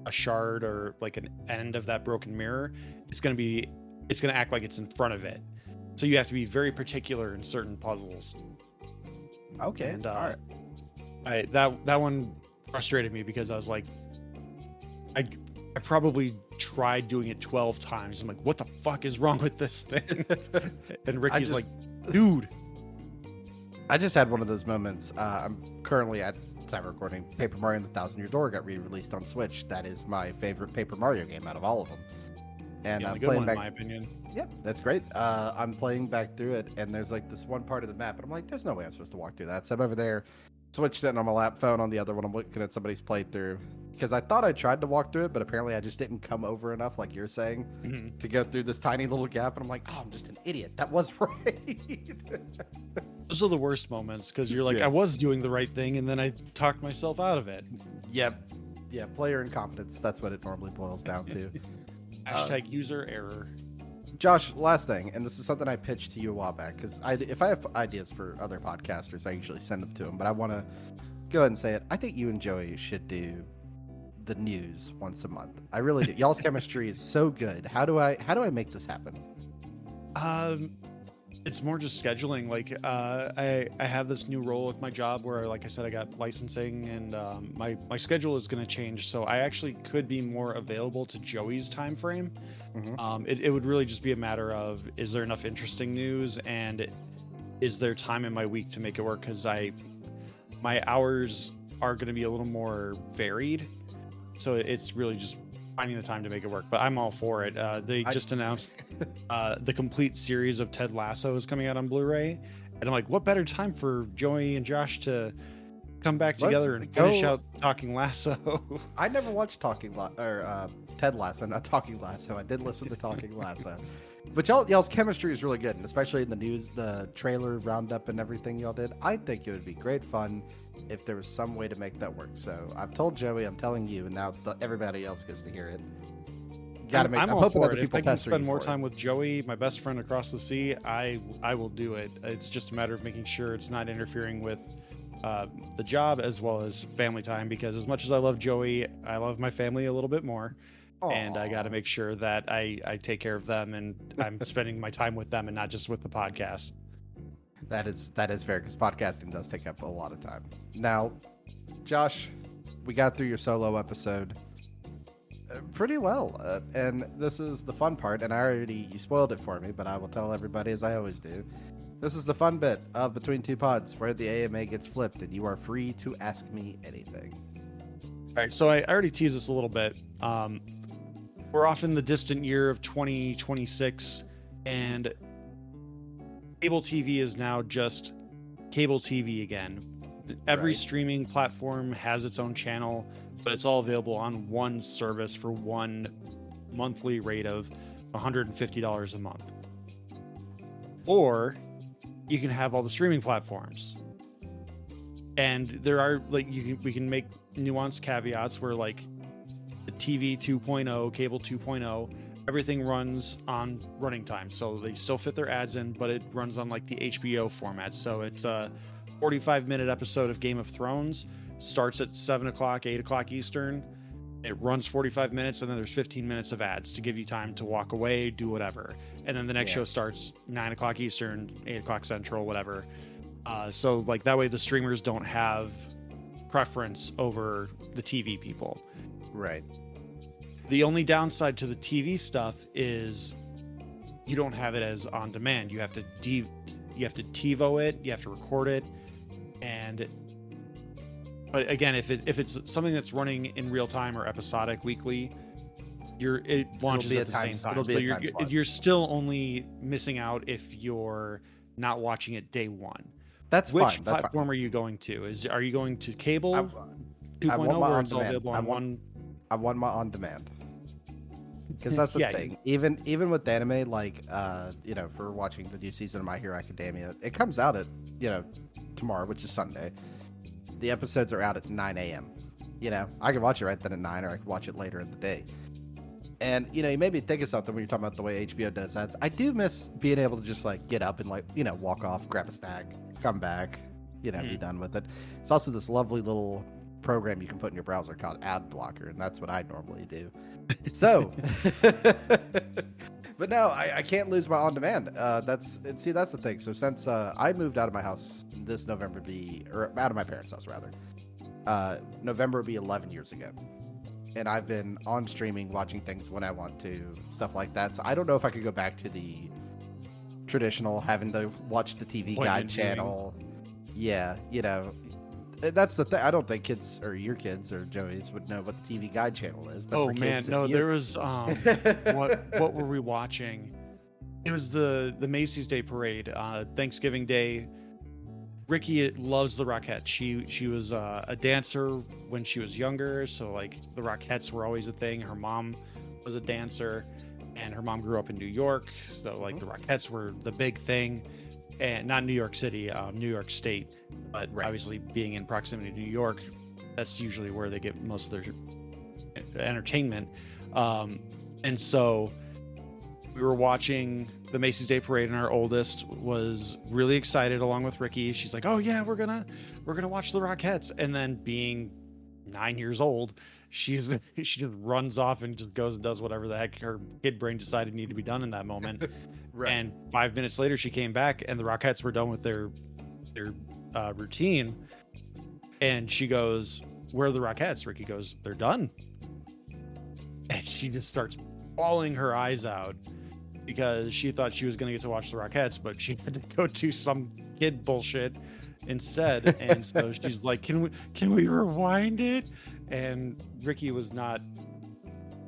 Speaker 2: a shard or like an end of that broken mirror, it's going to act like it's in front of it. So you have to be very particular in certain puzzles.
Speaker 1: Okay.
Speaker 2: And
Speaker 1: all
Speaker 2: right. That one frustrated me because I was like, I probably tried doing it 12 times. I'm like, what the fuck is wrong with this thing? And Ricky's like, dude.
Speaker 1: I just had one of those moments. I'm currently at time recording. Paper Mario and the Thousand Year Door got re-released on Switch. That is my favorite Paper Mario game out of all of them. And I'm playing back. In my opinion. Yep, that's great. I'm playing back through it, and there's like this one part of the map, and I'm like, there's no way I'm supposed to walk through that. So I'm over there, Switch sitting on my lap, phone on the other one. I'm looking at somebody's playthrough because I thought I tried to walk through it, but apparently I just didn't come over enough, like you're saying, to go through this tiny little gap. And I'm like, oh, I'm just an idiot. That was right.
Speaker 2: Those are the worst moments because you're like, I was doing the right thing, and then I talked myself out of it.
Speaker 1: Yep. Yeah, player incompetence. That's what it normally boils down to.
Speaker 2: Hashtag user error.
Speaker 1: Josh, last thing, and this is something I pitched to you a while back, because if I have ideas for other podcasters, I usually send them to them, but I want to go ahead and say it. I think you and Joey should do the news once a month. I really do. Y'all's chemistry is so good. How do I make this happen?
Speaker 2: It's more just scheduling. Like, I have this new role with my job where, like I said, I got licensing, and my schedule is going to change. So I actually could be more available to Joey's time frame. It would really just be a matter of, is there enough interesting news, and is there time in my week to make it work? Because my hours are going to be a little more varied. So it's really just finding the time to make it work, but I'm all for it. They just announced the complete series of Ted Lasso is coming out on Blu-ray, and I'm like, what better time for Joey and Josh to come back together and finish out Talking Lasso?
Speaker 1: I never watched Ted Lasso, not Talking Lasso. I did listen to Talking Lasso, but y'all's chemistry is really good, and especially in the news, the trailer roundup and everything y'all did. I think it would be great fun if there was some way to make that work. So I've told Joey, I'm telling you, and now everybody else gets to hear it. I'm hoping that the people
Speaker 2: if I can spend more time with Joey, my best friend across the sea, I will do it. It's just a matter of making sure it's not interfering with the job as well as family time, because as much as I love Joey, I love my family a little bit more. Aww. And I got to make sure that I take care of them, and I'm spending my time with them and not just with the podcast.
Speaker 1: That is fair, because podcasting does take up a lot of time. Now, Josh, we got through your solo episode pretty well, and this is the fun part, and you spoiled it for me, but I will tell everybody, as I always do. This is the fun bit of Between Two Pods, where the AMA gets flipped, and you are free to ask me anything.
Speaker 2: All right, so I already teased this a little bit. We're off in the distant year of 2026, and cable TV is now just cable TV again. Every streaming platform has its own channel, but it's all available on one service for one monthly rate of $150 a month. Or you can have all the streaming platforms. And there are, like, we can make nuanced caveats where, like, the TV 2.0, cable 2.0, everything runs on running time, so they still fit their ads in, but it runs on like the HBO format. So it's a 45-minute episode of Game of Thrones, starts at 7 o'clock, 8 o'clock Eastern. It runs 45 minutes, and then there's 15 minutes of ads to give you time to walk away, do whatever. And then the next show starts 9 o'clock Eastern, 8 o'clock Central, whatever. So like that way the streamers don't have preference over the TV people.
Speaker 1: Right.
Speaker 2: The only downside to the TV stuff is you don't have it as on demand. You have to TiVo it, you have to record it, but again, if it's something that's running in real time or episodic weekly, it launches at the same time. So you're still only missing out if you're not watching it day one.
Speaker 1: That's
Speaker 2: Which
Speaker 1: fine.
Speaker 2: platform are you going to? Are you going to cable 2.0 where it's all available on one?
Speaker 1: I want my on demand. Because that's the thing. Even with anime, like for watching the new season of My Hero Academia, it comes out at tomorrow, which is Sunday. The episodes are out at 9 a.m. I can watch it right then at 9, or I can watch it later in the day. And you made me think of something when you're talking about the way HBO does ads. I do miss being able to just like get up and walk off, grab a snack, come back, be done with it. It's also this lovely little program you can put in your browser called Ad Blocker, and that's what I normally do. So, but no, I can't lose my on demand. That's the thing. So since I moved out of my house this November, out of my parents' house rather, November will be 11 years ago, and I've been on streaming, watching things when I want to, stuff like that. So I don't know if I could go back to the traditional having to watch the TV Guide channel. Yeah, that's the thing. I don't think kids or your kids or Joey's would know what the TV Guide channel is. But
Speaker 2: there was what were we watching? It was the Macy's Day Parade, Thanksgiving Day. Ricky loves the Rockettes. She was a dancer when she was younger, so like the Rockettes were always a thing. Her mom was a dancer, and her mom grew up in New York, so like the Rockettes were the big thing. And not New York City, New York State, but obviously being in proximity to New York, that's usually where they get most of their entertainment. And so we were watching the Macy's Day Parade, and our oldest was really excited along with Ricky. She's like, "Oh yeah, we're gonna watch the Rockettes." And then being 9 years old, she just runs off and just goes and does whatever the heck her kid brain decided needed to be done in that moment.
Speaker 1: Right.
Speaker 2: And 5 minutes later, she came back, and the Rockettes were done with their routine. And she goes, "Where are the Rockettes?" Ricky goes, "They're done." And she just starts bawling her eyes out because she thought she was going to get to watch the Rockettes, but she had to go do some kid bullshit instead. And so she's like, can we rewind it? And Ricky was not,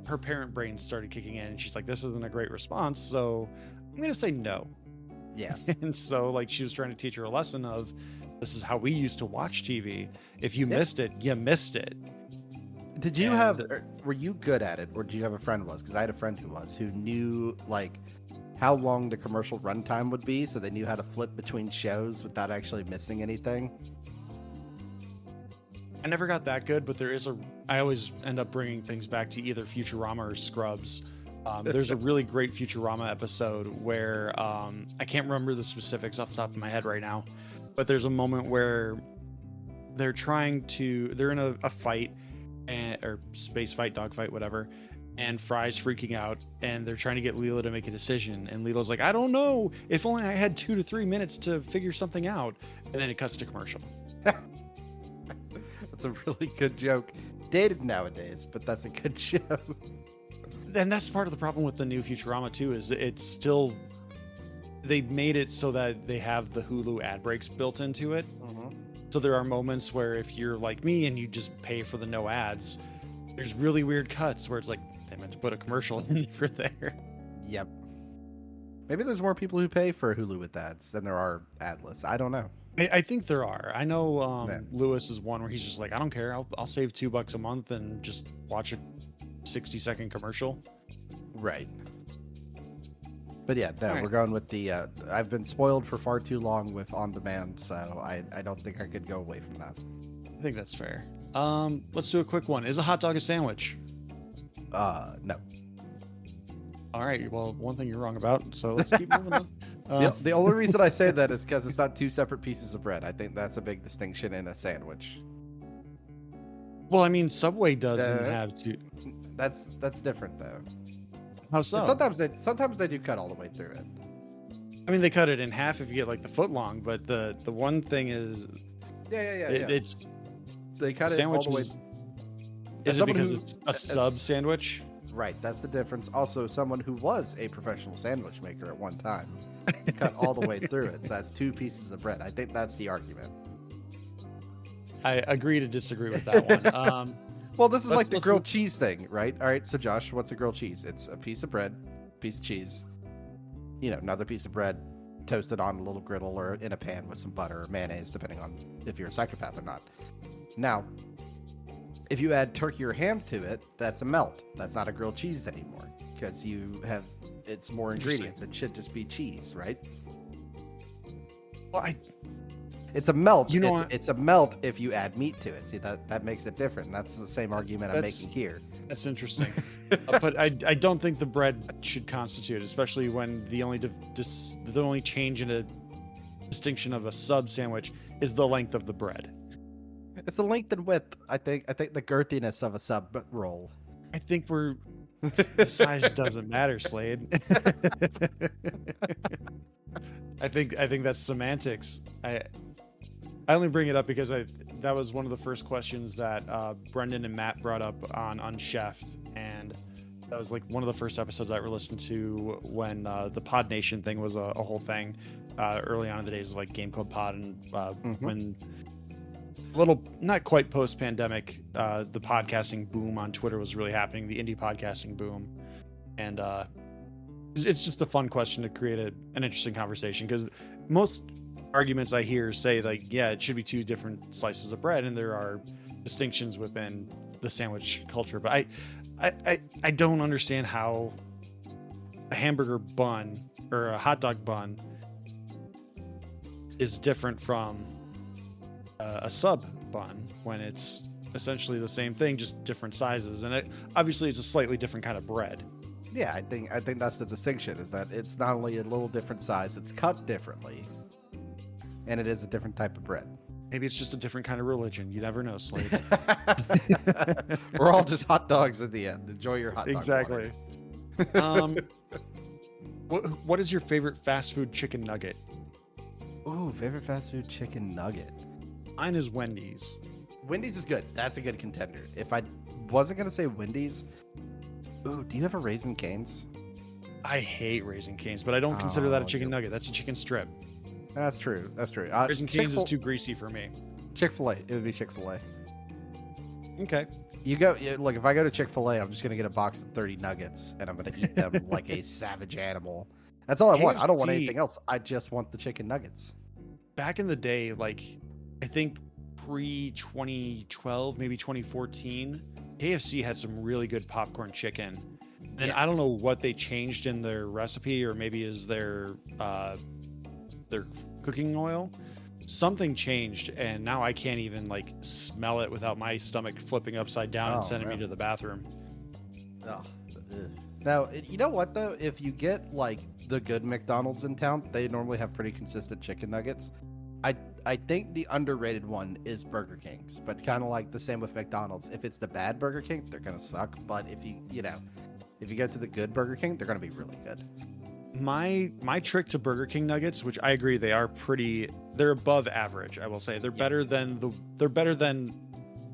Speaker 2: her parent brain started kicking in, and she's like, this isn't a great response, so I'm going to say no.
Speaker 1: Yeah.
Speaker 2: And so like she was trying to teach her a lesson of, this is how we used to watch TV. If you missed it, you missed it.
Speaker 1: Did you were you good at it, or did you have a friend who was? Because I had a friend who knew like how long the commercial runtime would be, so they knew how to flip between shows without actually missing anything.
Speaker 2: I never got that good, but I always end up bringing things back to either Futurama or Scrubs. There's a really great Futurama episode where I can't remember the specifics off the top of my head right now, but there's a moment where they're in a fight, or space fight, dog fight, whatever, and Fry's freaking out, and they're trying to get Leela to make a decision, and Leela's like, I don't know, if only I had 2 to 3 minutes to figure something out. And then it cuts to commercial.
Speaker 1: That's a really good joke. Dated nowadays, but that's a good show.
Speaker 2: And that's part of the problem with the new Futurama too, is it's still, they made it so that they have the Hulu ad breaks built into it. So there are moments where if you're like me and you just pay for the no ads, there's really weird cuts where it's like, they meant to put a commercial in for there.
Speaker 1: Yep. Maybe there's more people who pay for Hulu with ads than there are adless. I don't know.
Speaker 2: I think there are. I know Lewis is one where he's just like, I don't care. I'll save $2 a month and just watch a 60-second commercial.
Speaker 1: Right. But yeah, no,
Speaker 2: right.
Speaker 1: We're going with the, I've been spoiled for far too long with on-demand, so I don't think I could go away from that.
Speaker 2: I think that's fair. Let's do a quick one. Is a hot dog a sandwich?
Speaker 1: No.
Speaker 2: All right, well, one thing you're wrong about, so let's keep moving on.
Speaker 1: The only reason I say that is because it's not 2 separate pieces of bread. I think that's a big distinction in a sandwich.
Speaker 2: Well, I mean, Subway doesn't have to.
Speaker 1: That's different though.
Speaker 2: How so?
Speaker 1: And sometimes they do cut all the way through it.
Speaker 2: I mean, they cut it in half if you get like the foot long, but the one thing is, it's
Speaker 1: they cut it all the way.
Speaker 2: Is it because it's a sub sandwich?
Speaker 1: Right, that's the difference. Also, someone who was a professional sandwich maker at one time cut all the way through it. So that's 2 pieces of bread. I think that's the argument.
Speaker 2: I agree to disagree with that one.
Speaker 1: Well, this is like the grilled cheese thing, right? All right, so Josh, what's a grilled cheese? It's a piece of bread, piece of cheese, another piece of bread toasted on a little griddle or in a pan with some butter or mayonnaise, depending on if you're a psychopath or not. Now, if you add turkey or ham to it, that's a melt. That's not a grilled cheese anymore because it's more ingredients. It should just be cheese, right?
Speaker 2: Well,
Speaker 1: it's a melt. It's a melt if you add meat to it. See, that makes it different. That's the same argument I'm making here.
Speaker 2: That's interesting. But I don't think the bread should constitute, especially when the only change in a distinction of a sub sandwich is the length of the bread.
Speaker 1: It's the length and width. I think the girthiness of a sub roll.
Speaker 2: I think the size doesn't matter, Slade. I think that's semantics. I only bring it up because that was one of the first questions that Brendan and Matt brought up on Unchefed, and that was like one of the first episodes I ever listened to when the Pod Nation thing was a whole thing early on in the days of like Game Club Pod, and when a little not quite post-pandemic, the podcasting boom on Twitter was really happening, the indie podcasting boom, and it's just a fun question to create an interesting conversation, because most arguments I hear say like, yeah, it should be 2 different slices of bread, and there are distinctions within the sandwich culture, but I don't understand how a hamburger bun or a hot dog bun is different from a sub bun when it's essentially the same thing, just different sizes, and obviously it's a slightly different kind of bread.
Speaker 1: Yeah, I think that's the distinction, is that it's not only a little different size, it's cut differently, and it is a different type of bread.
Speaker 2: Maybe it's just a different kind of religion. You never know, Slade.
Speaker 1: We're all just hot dogs at the end. Enjoy your hot dog.
Speaker 2: Exactly. What is your favorite fast food chicken nugget?
Speaker 1: Ooh, favorite fast food chicken nugget.
Speaker 2: Mine is Wendy's.
Speaker 1: Wendy's is good. That's a good contender. If I wasn't gonna say Wendy's, ooh, do you have a Raisin Cane's?
Speaker 2: I hate Raisin Cane's, but I don't consider that a chicken nugget. That's a chicken strip.
Speaker 1: That's true. That's true.
Speaker 2: Raisin Cane's is too greasy for me.
Speaker 1: Chick-fil-A. It would be Chick-fil-A.
Speaker 2: Okay.
Speaker 1: Look, if I go to Chick-fil-A, I'm just gonna get a box of 30 nuggets and I'm gonna eat them like a savage animal. That's all I want. I don't want anything else. I just want the chicken nuggets.
Speaker 2: Back in the day, like I think pre-2012, maybe 2014, KFC had some really good popcorn chicken. And I don't know what they changed in their recipe, or maybe is their cooking oil. Something changed, and now I can't even like smell it without my stomach flipping upside down and sending me to the bathroom.
Speaker 1: Oh, now you know what though? If you get like the good McDonald's in town, they normally have pretty consistent chicken nuggets. I think the underrated one is Burger King's, but kind of like the same with McDonald's. If it's the bad Burger King, they're gonna suck. But if you get to the good Burger King, they're gonna be really good.
Speaker 2: My trick to Burger King nuggets, which I agree they're above average. I will say they're better than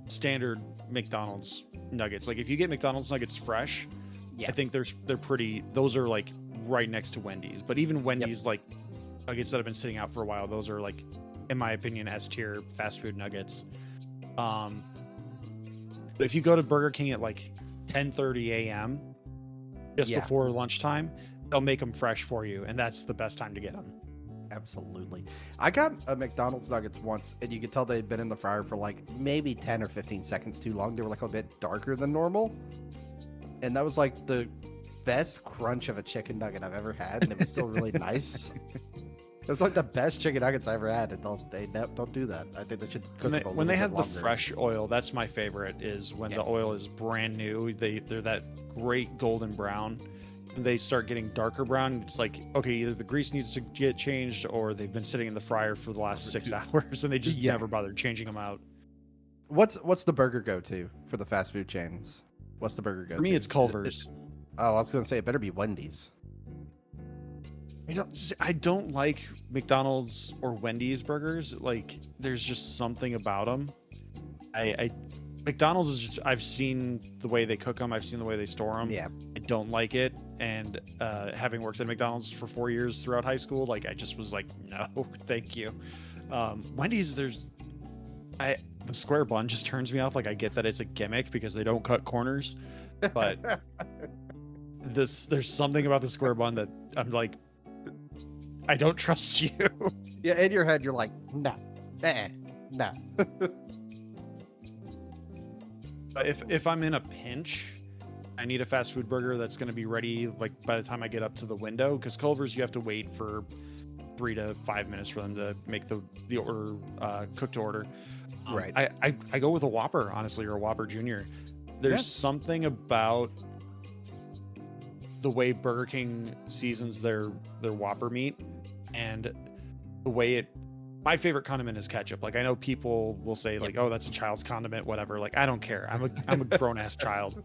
Speaker 2: standard McDonald's nuggets. Like if you get McDonald's nuggets fresh, I think those are like right next to Wendy's. But even Wendy's like nuggets that have been sitting out for a while, those are like, in my opinion, S tier fast food nuggets. But if you go to Burger King at like 10:30 a.m. just before lunchtime, they'll make them fresh for you, and that's the best time to get them.
Speaker 1: Absolutely. I got a McDonald's nuggets once, and you could tell they'd been in the fryer for like maybe 10 or 15 seconds too long. They were like a bit darker than normal, and that was like the best crunch of a chicken nugget I've ever had, and it was still really nice. It's like the best chicken nuggets I ever had, and they don't do that. I think they should cook them
Speaker 2: when they have the fresh oil. That's my favorite. Is when the oil is brand new. They're that great golden brown. And they start getting darker brown. It's like, okay, either the grease needs to get changed, or they've been sitting in the fryer for the last 6 hours, and they just never bothered changing them out.
Speaker 1: What's the burger go-to for the fast food chains? What's the burger go-to?
Speaker 2: For me, it's Culver's.
Speaker 1: I was gonna say it better be Wendy's.
Speaker 2: I don't like McDonald's or Wendy's burgers. Like, there's just something about them. McDonald's is just, I've seen the way they cook them. I've seen the way they store them.
Speaker 1: Yeah.
Speaker 2: I don't like it. And having worked at McDonald's for 4 years throughout high school, like I just was like, no, thank you. Wendy's, the square bun just turns me off. Like, I get that it's a gimmick because they don't cut corners, but there's something about the square bun that I'm like, I don't trust you.
Speaker 1: Yeah, in your head, you're like, no.
Speaker 2: If I'm in a pinch, I need a fast food burger that's going to be ready like by the time I get up to the window, because Culver's you have to wait for 3 to 5 minutes for them to make the order, cook to order.
Speaker 1: Right.
Speaker 2: I go with a Whopper, honestly, or a Whopper Junior. There's something about the way Burger King seasons their Whopper meat, and the way my favorite condiment is ketchup. Like, I know people will say like, oh, that's a child's condiment, whatever. Like, I don't care. I'm a grown ass child.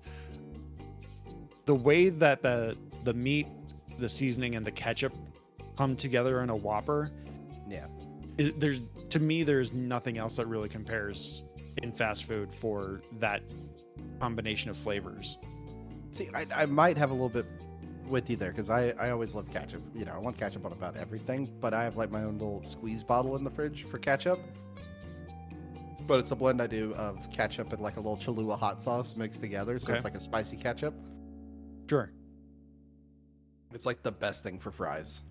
Speaker 2: The way that the meat, the seasoning, and the ketchup come together in a Whopper, there's nothing else that really compares in fast food for that combination of flavors.
Speaker 1: See, I might have a little bit with you there, because I always love ketchup. I want ketchup on about everything, but I have like my own little squeeze bottle in the fridge for ketchup. But it's a blend I do of ketchup and like a little Cholula hot sauce mixed together, so it's like a spicy ketchup.
Speaker 2: Sure.
Speaker 1: It's like the best thing for fries.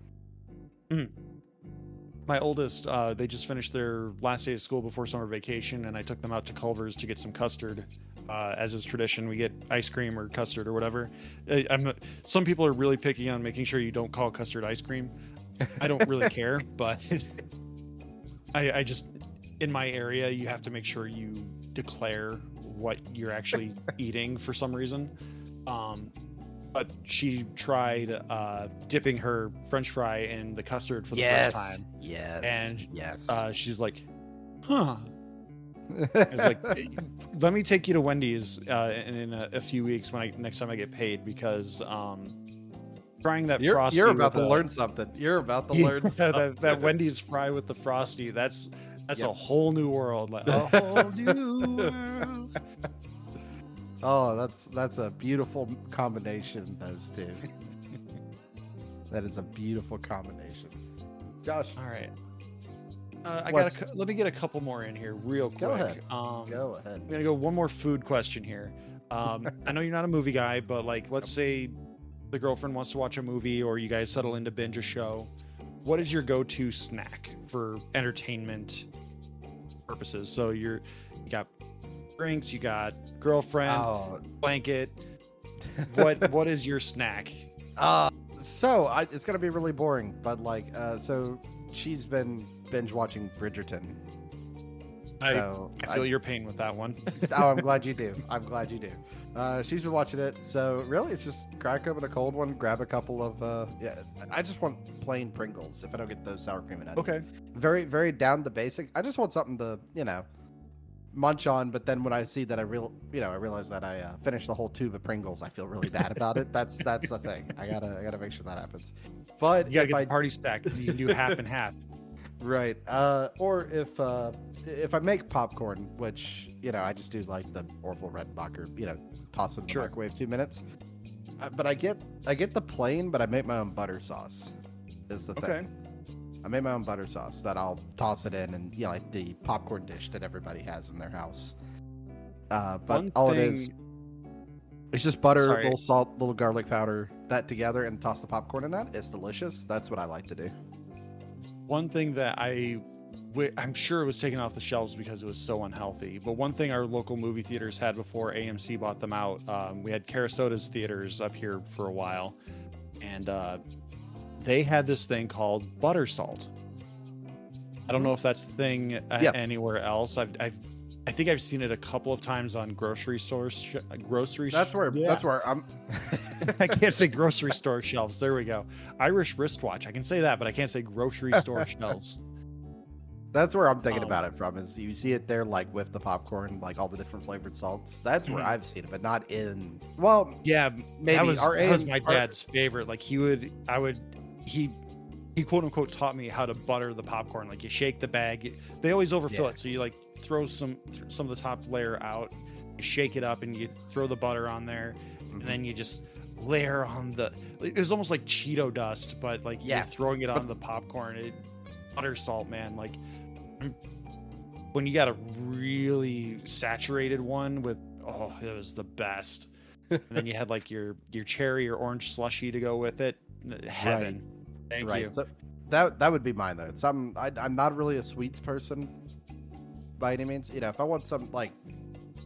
Speaker 2: My oldest, they just finished their last day of school before summer vacation, and I took them out to Culver's to get some custard. As is tradition, we get ice cream or custard or whatever. Some people are really picky on making sure you don't call custard ice cream. I don't really care, but I just, in my area, you have to make sure you declare what you're actually eating for some reason. But she tried dipping her French fry in the custard for the first time.
Speaker 1: Yes.
Speaker 2: And she's like, huh. It's like, let me take you to Wendy's in a few weeks next time I get paid, because trying that frosty.
Speaker 1: You're about to learn something. You're about to learn something.
Speaker 2: That Wendy's fry with the frosty. That's a whole new world. Like a whole new world.
Speaker 1: Oh, that's a beautiful combination. Those two. That is a beautiful combination. Josh.
Speaker 2: All right. Let me get a couple more in here real quick.
Speaker 1: Go ahead. Go ahead.
Speaker 2: I'm gonna go one more food question here. I know you're not a movie guy, but like, let's say the girlfriend wants to watch a movie, or you guys settle in to binge a show. What is your go-to snack for entertainment purposes? So you got drinks, you got girlfriend, blanket. What is your snack?
Speaker 1: It's gonna be really boring, but like, so she's been binge watching Bridgerton.
Speaker 2: I feel your pain with that one.
Speaker 1: Oh, I'm glad you do. She's been watching it, so really it's just crack open a cold one, grab a couple of I just want plain Pringles if I don't get those sour cream and onion.
Speaker 2: Okay.
Speaker 1: Very, very down the basic. I just want something to, munch on, but then when I see that I realize that I finished the whole tube of Pringles, I feel really bad about it. That's the thing. I gotta make sure that happens. But
Speaker 2: you gotta get the party stack. You can do half and half.
Speaker 1: Right. Or if I make popcorn, which, I just do like the Orville Redenbacher, toss it in the microwave 2 minutes. But I get the plain, but I make my own butter sauce is the thing.
Speaker 2: Okay.
Speaker 1: I made my own butter sauce that I'll toss it in, and like the popcorn dish that everybody has in their house. But it is, it's just butter, little salt, little garlic powder, that together, and toss the popcorn in that. It's delicious. That's what I like to do.
Speaker 2: One thing that I'm sure it was taken off the shelves because it was so unhealthy, but one thing our local movie theaters had before AMC bought them out, we had Carasota's theaters up here for a while, and they had this thing called butter salt. I don't know if that's the thing anywhere else. I think I've seen it a couple of times on grocery stores.
Speaker 1: That's where I'm.
Speaker 2: I can't say grocery store shelves. There we go. Irish wristwatch. I can say that, but I can't say grocery store shelves.
Speaker 1: That's where I'm thinking about it from. Is you see it there, like with the popcorn, like all the different flavored salts. That's where I've seen it, but not in. Well,
Speaker 2: yeah,
Speaker 1: maybe
Speaker 2: that was my dad's favorite. Like he quote unquote taught me how to butter the popcorn. Like you shake the bag. They always overfill it, so you like throw some of the top layer out. You shake it up and you throw the butter on there, and then you just layer on it was almost like Cheeto dust, but like you're throwing it on the popcorn. Butter salt, man. Like when you got a really saturated one with, it was the best. And then you had like your cherry or orange slushy to go with it. Heaven. Right. Thank you.
Speaker 1: So that would be mine though. It's something I'm not really a sweets person by any means. If I want some, like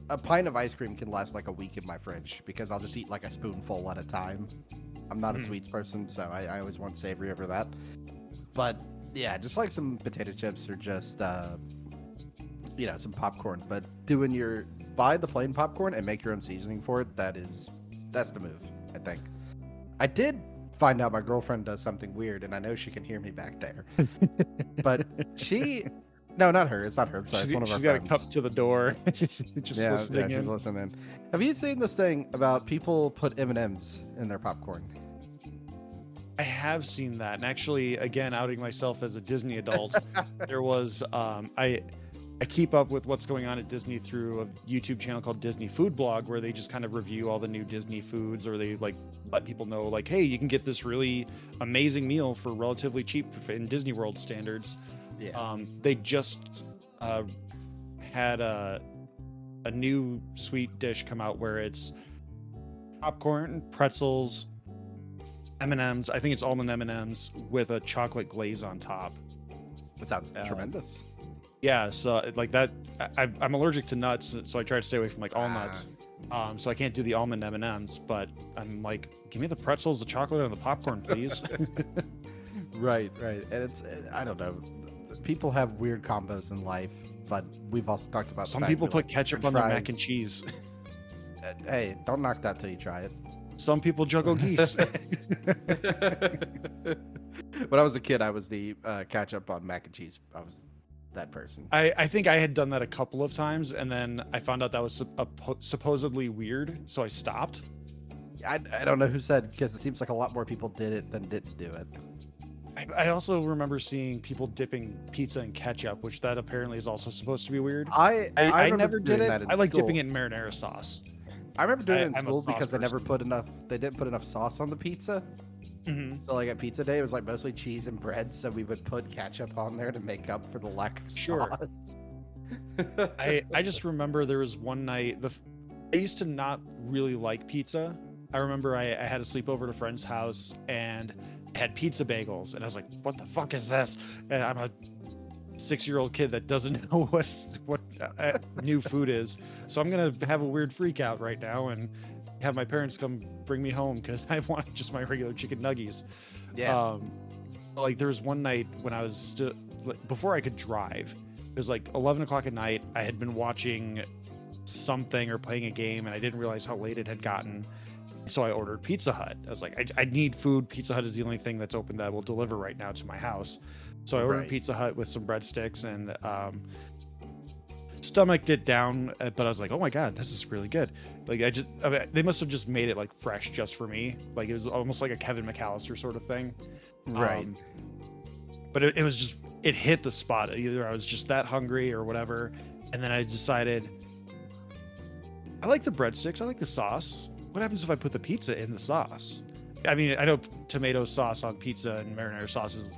Speaker 1: a pint of ice cream can last like a week in my fridge because I'll just eat like a spoonful at a time. I'm not a sweets person, so I always want savory over that. But yeah, just like some potato chips or just some popcorn. But buy the plain popcorn and make your own seasoning for it. That's the move, I think. I did find out my girlfriend does something weird, and I know she can hear me back there. But no, not her. It's not her. Sorry, it's one of our friends.
Speaker 2: She's got a cup to the door. She's listening in.
Speaker 1: She's listening. Have you seen this thing about people put M&Ms in their popcorn?
Speaker 2: I have seen that, and actually, again, outing myself as a Disney adult, there was I keep up with what's going on at Disney through a YouTube channel called Disney Food Blog, where they just kind of review all the new Disney foods, or they like let people know, like, hey, you can get this really amazing meal for relatively cheap in Disney World standards. Yeah. They just had a new sweet dish come out where it's popcorn, pretzels, M&Ms. I think it's almond M&Ms with a chocolate glaze on top.
Speaker 1: That sounds tremendous.
Speaker 2: Yeah, so like that, I'm allergic to nuts, so I try to stay away from like all nuts. So I can't do the almond M&Ms, but I'm like, give me the pretzels, the chocolate, and the popcorn, please.
Speaker 1: Right. And it's, I don't know. People have weird combos in life, but we've also talked about
Speaker 2: some people put ketchup on their mac and cheese.
Speaker 1: Hey, don't knock that till you try it.
Speaker 2: Some people juggle geese.
Speaker 1: When I was a kid, I was the ketchup on mac and cheese. that person.
Speaker 2: I think I had done that a couple of times, and then I found out that was supposedly weird, so I stopped.
Speaker 1: I don't know who said, because it seems like a lot more people did it than didn't do it.
Speaker 2: I also remember seeing people dipping pizza in ketchup, which that apparently is also supposed to be weird.
Speaker 1: I
Speaker 2: never did it. I like
Speaker 1: school.
Speaker 2: dipping it in marinara sauce.
Speaker 1: I remember doing it in
Speaker 2: I'm a
Speaker 1: school
Speaker 2: sauce
Speaker 1: because they
Speaker 2: person.
Speaker 1: didn't put enough sauce on the pizza.
Speaker 2: Mm-hmm.
Speaker 1: So like at pizza day, it was like mostly cheese and bread, so we would put ketchup on there to make up for the lack of sauce.
Speaker 2: I just remember there was one night, I used to not really like pizza. I remember I had a sleepover at a friend's house and had pizza bagels, and I was like, what the fuck is this? And I'm a 6-year-old kid that doesn't know what new food is, so I'm gonna have a weird freak out right now and have my parents come bring me home because I want just my regular chicken nuggies. Like there was one night when I was before I could drive, it was like 11 o'clock at night. I had been watching something or playing a game, and I didn't realize how late it had gotten. So I ordered Pizza Hut. I was like, I need food. Pizza Hut is the only thing that's open that will deliver right now to my house. So I ordered Pizza Hut with some breadsticks, and stomached it down. But I was like, oh my God, this is really good. Like they must have just made it like fresh just for me. Like it was almost like a Kevin McAllister sort of thing.
Speaker 1: Right.
Speaker 2: But it was just, it hit the spot. Either I was just that hungry or whatever. And then I decided, I like the breadsticks. I like the sauce. What happens if I put the pizza in the sauce? I mean, I know tomato sauce on pizza and marinara sauces,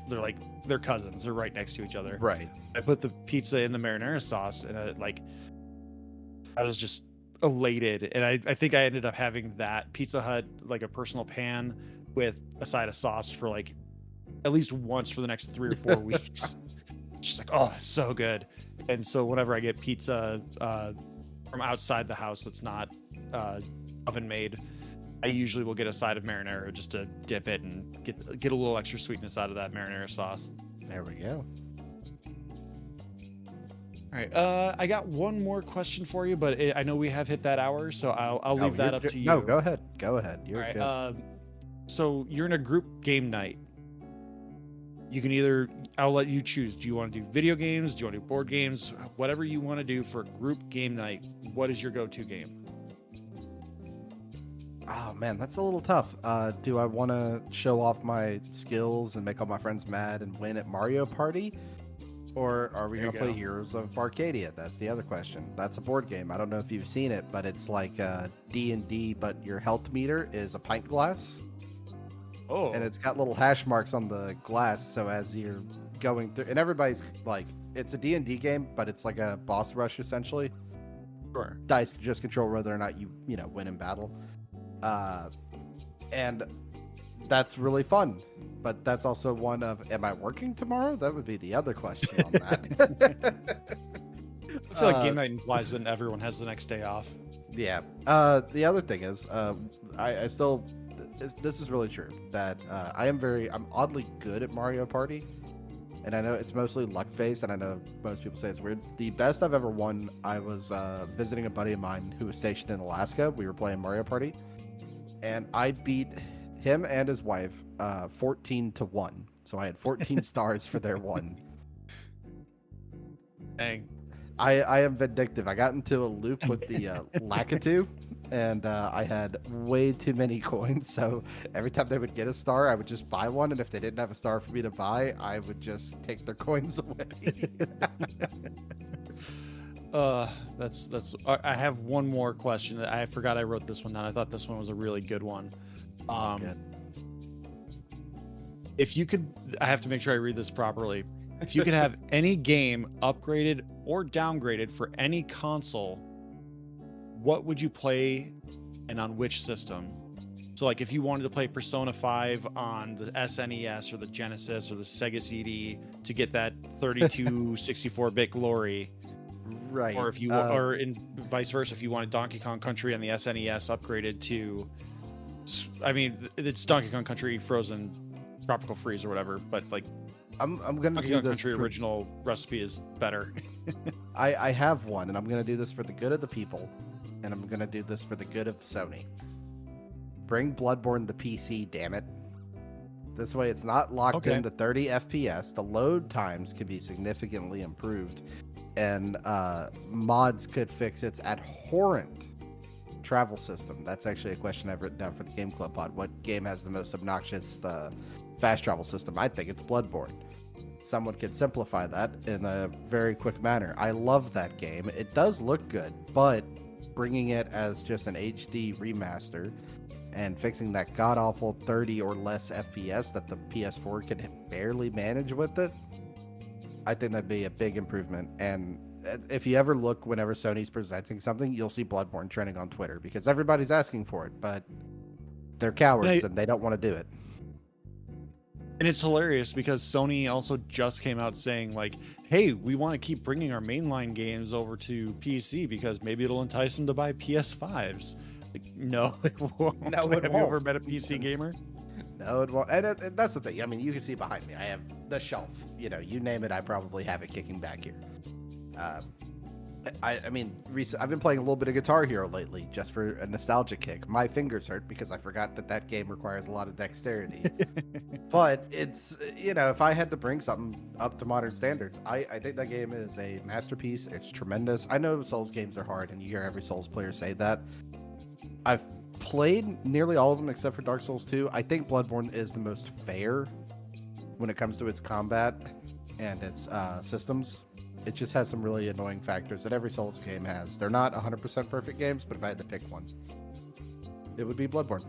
Speaker 2: they're cousins. They're right next to each other.
Speaker 1: Right.
Speaker 2: I put the pizza in the marinara sauce, and I was just elated. And I think I ended up having that Pizza Hut, like a personal pan with a side of sauce for like at least once for the next 3 or 4 weeks. Just like, oh, it's so good. And so whenever I get pizza from outside the house that's not oven made, I usually will get a side of marinara just to dip it and get a little extra sweetness out of that marinara sauce.
Speaker 1: There we go.
Speaker 2: All right, I got one more question for you, but I know we have hit that hour, so I'll leave that up to you.
Speaker 1: No, go ahead. You're
Speaker 2: all right,
Speaker 1: good.
Speaker 2: So you're in a group game night. You can I'll let you choose. Do you want to do video games? Do you want to do board games? Whatever you want to do for a group game night, what is your go-to game?
Speaker 1: Oh man, that's a little tough. Do I want to show off my skills and make all my friends mad and win at Mario Party? Or are we going to play Heroes of Barcadia? That's the other question. That's a board game. I don't know if you've seen it, but it's like D&D, but your health meter is a pint glass.
Speaker 2: Oh.
Speaker 1: And it's got little hash marks on the glass, so as you're going through... And everybody's like... It's a D&D game, but it's like a boss rush, essentially.
Speaker 2: Sure.
Speaker 1: Dice to just control whether or not you win in battle. And that's really fun. But that's also one of, am I working tomorrow? That would be the other question on that.
Speaker 2: I feel like game night implies that everyone has the next day off.
Speaker 1: Yeah. The other thing is, I still, this is really true, that I'm oddly good at Mario Party. And I know it's mostly luck-based, and I know most people say it's weird. The best I've ever won, I was visiting a buddy of mine who was stationed in Alaska. We were playing Mario Party. And I beat him and his wife 14-1. So I had 14 stars for their one.
Speaker 2: Dang.
Speaker 1: I am vindictive. I got into a loop with the Lakitu, and I had way too many coins. So every time they would get a star, I would just buy one. And if they didn't have a star for me to buy, I would just take their coins away.
Speaker 2: That's. I have one more question. I forgot I wrote this one down. I thought this one was a really good one.
Speaker 1: Good.
Speaker 2: If you could, I have to make sure I read this properly. If you could have any game upgraded or downgraded for any console, what would you play and on which system? So like if you wanted to play Persona 5 on the SNES or the Genesis or the Sega CD to get that 32 64-bit glory,
Speaker 1: right?
Speaker 2: Or if you or in vice versa, if you wanted Donkey Kong Country on the SNES upgraded to, I mean, it's Donkey Kong Country Frozen Tropical Freeze or whatever, but like
Speaker 1: I'm gonna
Speaker 2: Donkey
Speaker 1: do
Speaker 2: Kong
Speaker 1: this
Speaker 2: Country original recipe is better.
Speaker 1: I have one, and I'm gonna do this for the good of the people, and I'm gonna do this for the good of Sony. Bring Bloodborne to PC, damn it. This way, it's not locked
Speaker 2: Okay.
Speaker 1: into 30 FPS. The load times could be significantly improved, and mods could fix its abhorrent travel system. That's actually a question I've written down for the Game Club pod. What game has the most obnoxious fast travel system? I think it's Bloodborne. Someone could simplify that in a very quick manner. I love that game. It does look good, but bringing it as just an HD remaster and fixing that god-awful 30 or less FPS that the PS4 could barely manage with it, I think that'd be a big improvement. And if you ever look whenever Sony's presenting something, you'll see Bloodborne trending on Twitter because everybody's asking for it, but they're cowards and they don't want to do it.
Speaker 2: And it's hilarious because Sony also just came out saying like, hey, we want to keep bringing our mainline games over to PC because maybe it'll entice them to buy PS5s. Like, no, it won't.
Speaker 1: No, it
Speaker 2: Have
Speaker 1: won't.
Speaker 2: you ever met a PC gamer?
Speaker 1: No, it won't. And that's the thing. I mean, you can see behind me. I have the shelf. You know, you name it, I probably have it kicking back here. I mean, I've been playing a little bit of Guitar Hero lately, just for a nostalgia kick. My fingers hurt because I forgot that game requires a lot of dexterity. But it's, you know, if I had to bring something up to modern standards, I think that game is a masterpiece. It's tremendous. I know Souls games are hard, and you hear every Souls player say that. I've played nearly all of them except for Dark Souls 2. I think Bloodborne is the most fair when it comes to its combat and its systems. It just has some really annoying factors that every Souls game has. They're not 100% perfect games, but if I had to pick one, it would be Bloodborne.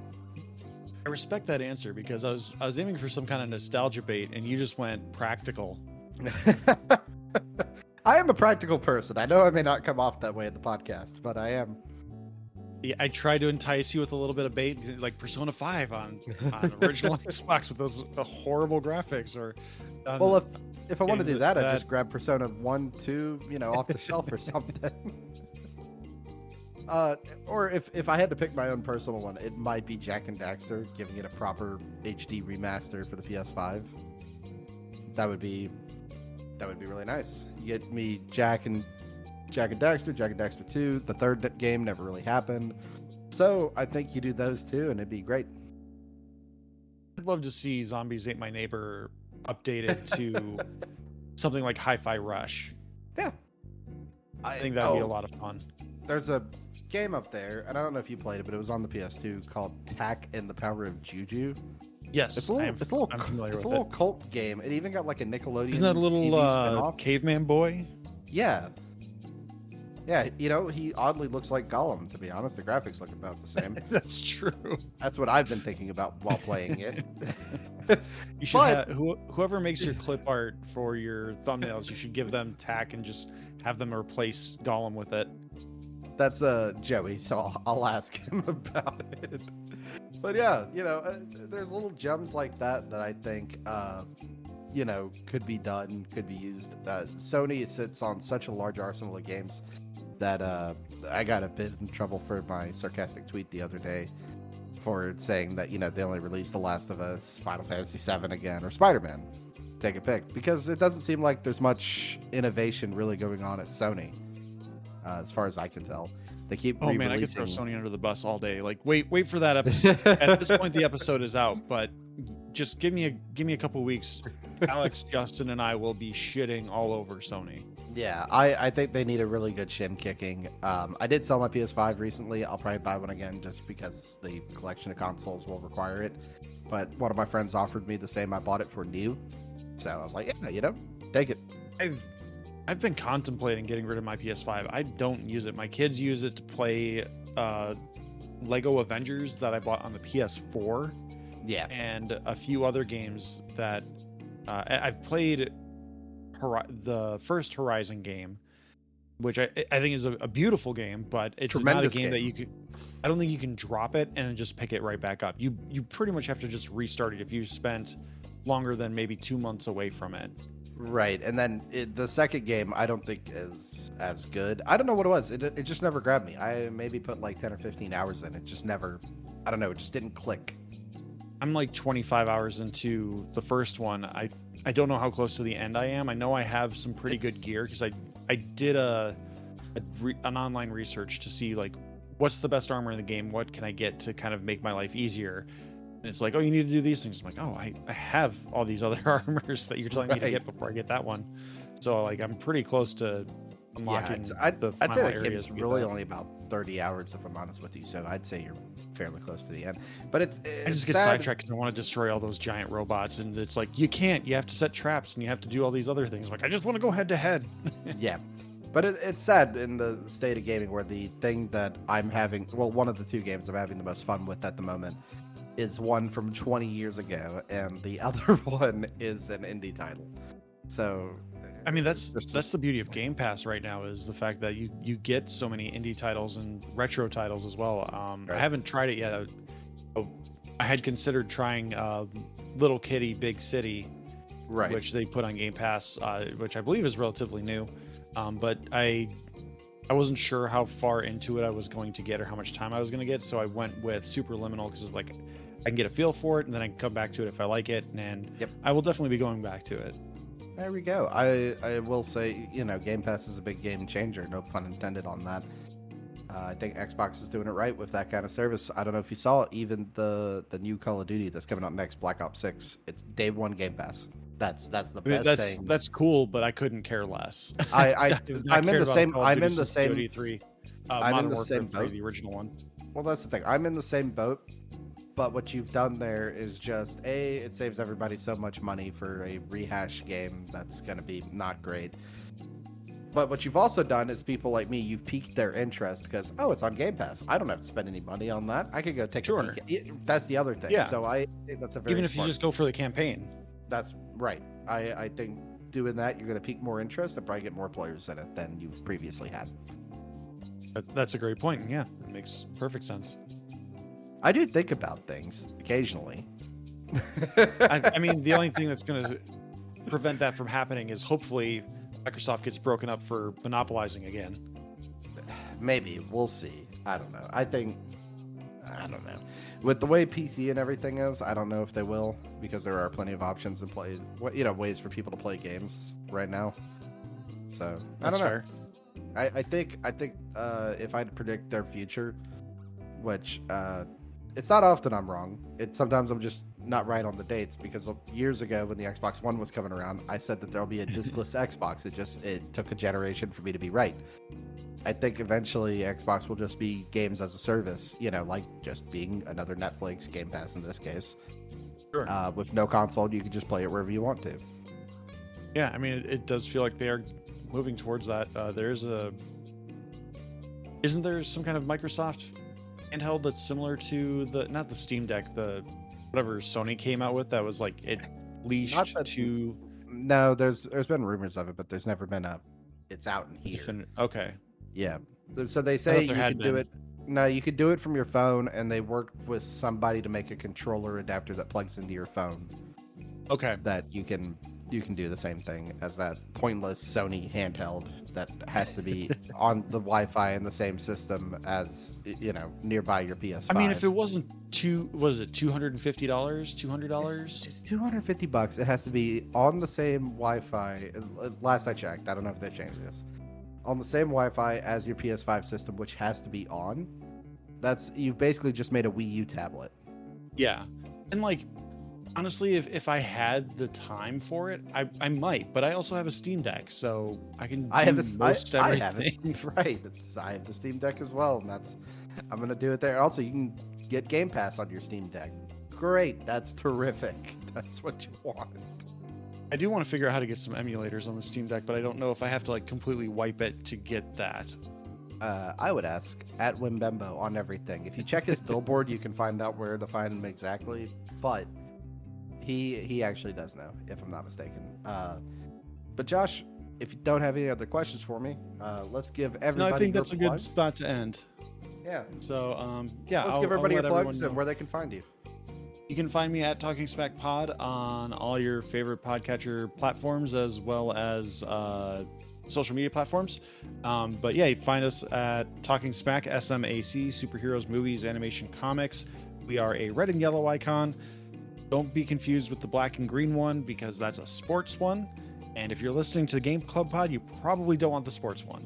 Speaker 2: I respect that answer because I was aiming for some kind of nostalgia bait, and you just went practical.
Speaker 1: I am a practical person. I know I may not come off that way in the podcast, but I am.
Speaker 2: Yeah, I tried to entice you with a little bit of bait, like Persona 5 on original Xbox with those horrible graphics, or
Speaker 1: well, if I want to do that, I'd
Speaker 2: that-
Speaker 1: just grab Persona 1, 2, you know, off the shelf or something. Or if I had to pick my own personal one, it might be Jak and Daxter, giving it a proper HD remaster for the PS5. That would be really nice. You get me Jak and Daxter 2. The third game never really happened. So I think you do those two and it'd be great.
Speaker 2: I'd love to see Zombies Ate My Neighbor updated to something like Hi-Fi Rush.
Speaker 1: Yeah.
Speaker 2: I think that'd be a lot of fun.
Speaker 1: There's a game up there, and I don't know if you played it, but it was on the PS2 called Tak and the Power of Juju.
Speaker 2: Yes,
Speaker 1: It's a little cult game. It even got like a Nickelodeon.
Speaker 2: Isn't that a little
Speaker 1: TV spinoff.
Speaker 2: caveman boy?
Speaker 1: Yeah. Yeah, you know, he oddly looks like Gollum, to be honest. The graphics look about the same.
Speaker 2: That's true.
Speaker 1: That's what I've been thinking about while playing it.
Speaker 2: You should whoever makes your clip art for your thumbnails, you should give them Tak and just have them replace Gollum with it.
Speaker 1: That's Joey, so I'll ask him about it. But yeah, you know, there's little gems like that I think, you know, could be done, could be used. Sony sits on such a large arsenal of games that I got a bit in trouble for my sarcastic tweet the other day for saying that, you know, they only released The Last of Us, Final Fantasy VII again, or Spider-Man. Take a pick. Because it doesn't seem like there's much innovation really going on at Sony, as far as I can tell. They keep
Speaker 2: Oh man, I could throw Sony under the bus all day. Like, wait for that episode. At this point, the episode is out, but just give me a couple weeks. Alex, Justin, and I will be shitting all over Sony.
Speaker 1: Yeah, I think they need a really good shin kicking. I did sell my PS5 recently. I'll probably buy one again just because the collection of consoles will require it. But one of my friends offered me the same. I bought it for new. So I was like, yeah, you know, take it.
Speaker 2: I've been contemplating getting rid of my PS5. I don't use it. My kids use it to play Lego Avengers that I bought on the PS4.
Speaker 1: Yeah.
Speaker 2: And a few other games that I've played. The first Horizon game, which I think is a beautiful game, but it's not a game that you could. I don't think you can drop it and then just pick it right back up. You pretty much have to just restart it if you spent longer than maybe 2 months away from it.
Speaker 1: Right, and then the second game I don't think is as good. I don't know what it was. It just never grabbed me. I maybe put like 10 or 15 hours in. It just never. I don't know. It just didn't click.
Speaker 2: I'm like 25 hours into the first one. I don't know how close to the end I am. I know I have some pretty good gear because I did an online research to see like what's the best armor in the game, what can I get to kind of make my life easier. And it's like, oh, you need to do these things. I'm like, oh, I have all these other armors that you're telling me to get before I get that one. So like, I'm pretty close to unlocking the
Speaker 1: I'd
Speaker 2: final
Speaker 1: say the
Speaker 2: areas.
Speaker 1: game's really only about 30 hours, if I'm honest with you. So I'd say you're fairly close to the end. But it's
Speaker 2: I just get sidetracked because I want to destroy all those giant robots, and it's like, you can't. You have to set traps, and you have to do all these other things. Like, I just want to go head to head.
Speaker 1: Yeah. But it's sad in the state of gaming where the thing that I'm having, well, one of the two games I'm having the most fun with at the moment is one from 20 years ago, and the other one is an indie title. So,
Speaker 2: I mean, that's the beauty of Game Pass right now, is the fact that you get so many indie titles and retro titles as well.
Speaker 1: Right.
Speaker 2: I haven't tried it yet. I had considered trying Little Kitty Big City,
Speaker 1: right,
Speaker 2: which they put on Game Pass, which I believe is relatively new. But I wasn't sure how far into it I was going to get or how much time I was going to get, so I went with Superliminal because it's like I can get a feel for it, and then I can come back to it if I like it, and
Speaker 1: yep.
Speaker 2: I will definitely be going back to it.
Speaker 1: There we go. I will say, Game Pass is a big game changer, no pun intended on that. I think Xbox is doing it right with that kind of service. I don't know if you saw it, even the new Call of Duty that's coming out next, Black Ops 6. It's day one Game Pass. That's the best thing.
Speaker 2: That's cool, but I couldn't care less.
Speaker 1: I'm in the same. I'm in the same.
Speaker 2: I'm in the same boat. The original one.
Speaker 1: Well, that's the thing. I'm in the same boat. But what you've done there is just it saves everybody so much money for a rehash game that's going to be not great. But what you've also done is people like me, you've piqued their interest because, it's on Game Pass. I don't have to spend any money on that. I could go take a peek. That's the other thing.
Speaker 2: Yeah.
Speaker 1: So I think that's a very
Speaker 2: even if you just go for the campaign.
Speaker 1: That's right. I think doing that, you're going to pique more interest and probably get more players in it than you've previously had.
Speaker 2: That's a great point. Yeah, it makes perfect sense.
Speaker 1: I do think about things occasionally.
Speaker 2: I mean, the only thing that's going to prevent that from happening is hopefully Microsoft gets broken up for monopolizing again.
Speaker 1: Maybe. We'll see. I don't know. I don't know. With the way PC and everything is, I don't know if they will, because there are plenty of options and ways for people to play games right now. So I don't know.
Speaker 2: Fair.
Speaker 1: I think if I had to predict their future, which it's not often I'm wrong. Sometimes I'm just not right on the dates, because years ago when the Xbox One was coming around, I said that there'll be a discless Xbox. It took a generation for me to be right. I think eventually Xbox will just be games as a service, like just being another Netflix, Game Pass in this case.
Speaker 2: Sure.
Speaker 1: With no console, you can just play it wherever you want to.
Speaker 2: Yeah, I mean, it does feel like they are moving towards that. Isn't there some kind of Microsoft handheld that's similar to not the Steam Deck, the whatever Sony came out with that was like it leashed to?
Speaker 1: No, there's been rumors of it, but there's never been it's out in here.
Speaker 2: Okay.
Speaker 1: Yeah. So they say you can do it. No, you could do it from your phone, and they worked with somebody to make a controller adapter that plugs into your phone.
Speaker 2: Okay.
Speaker 1: That you can do the same thing as that pointless Sony handheld that has to be on the Wi-Fi in the same system as nearby your PS5.
Speaker 2: I mean, if it wasn't $250, $200?
Speaker 1: It's $250. It has to be on the same Wi-Fi. Last I checked, I don't know if they changed this. On the same Wi-Fi as your PS5 system, which has to be on. You've basically just made a Wii U tablet.
Speaker 2: Yeah, and like, honestly, if I had the time for it, I might. But I also have a Steam Deck, so I can. I have everything.
Speaker 1: I have the Steam Deck as well, and I'm gonna do it there. Also, you can get Game Pass on your Steam Deck. Great, that's terrific. That's what you want.
Speaker 2: I do want to figure out how to get some emulators on the Steam Deck, but I don't know if I have to like completely wipe it to get that.
Speaker 1: I would ask at Wimbembo on everything. If you check his billboard, you can find out where to find him exactly. But he actually does know, if I'm not mistaken. But Josh, if you don't have any other questions for me, let's give everybody.
Speaker 2: No, I think that's
Speaker 1: your
Speaker 2: a
Speaker 1: plugs.
Speaker 2: good spot to end.
Speaker 1: Yeah.
Speaker 2: So
Speaker 1: let's give everybody your plugs and where they can find you.
Speaker 2: You can find me at TalkingSMAC Pod on all your favorite podcatcher platforms, as well as social media platforms. But yeah, you find us at TalkingSMAC, SMAC, Superheroes, Movies, Animation, Comics. We are a red and yellow icon. Don't be confused with the black and green one, because that's a sports one. And if you're listening to the Game Club Pod, you probably don't want the sports one.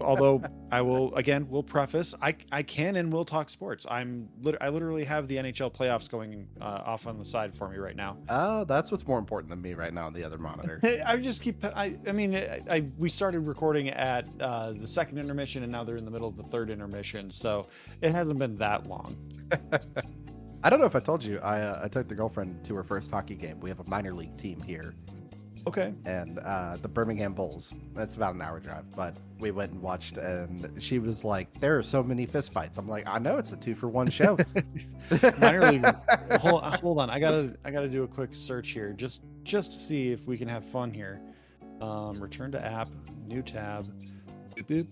Speaker 2: Although I will preface, I can and will talk sports. I literally have the NHL playoffs going off on the side for me right now.
Speaker 1: Oh, that's what's more important than me right now on the other monitor.
Speaker 2: We started recording at the second intermission, and now they're in the middle of the third intermission, so it hasn't been that long.
Speaker 1: I don't know if I told you, I took the girlfriend to her first hockey game. We have a minor league team here.
Speaker 2: Okay.
Speaker 1: And the Birmingham Bulls. That's about an hour drive, but we went and watched, and she was like, "There are so many fistfights." I'm like, "I know, it's a 2-for-1 show."
Speaker 2: Minor league. Hold on. I gotta do a quick search here, just to see if we can have fun here. Return to app, new tab. Boop, boop.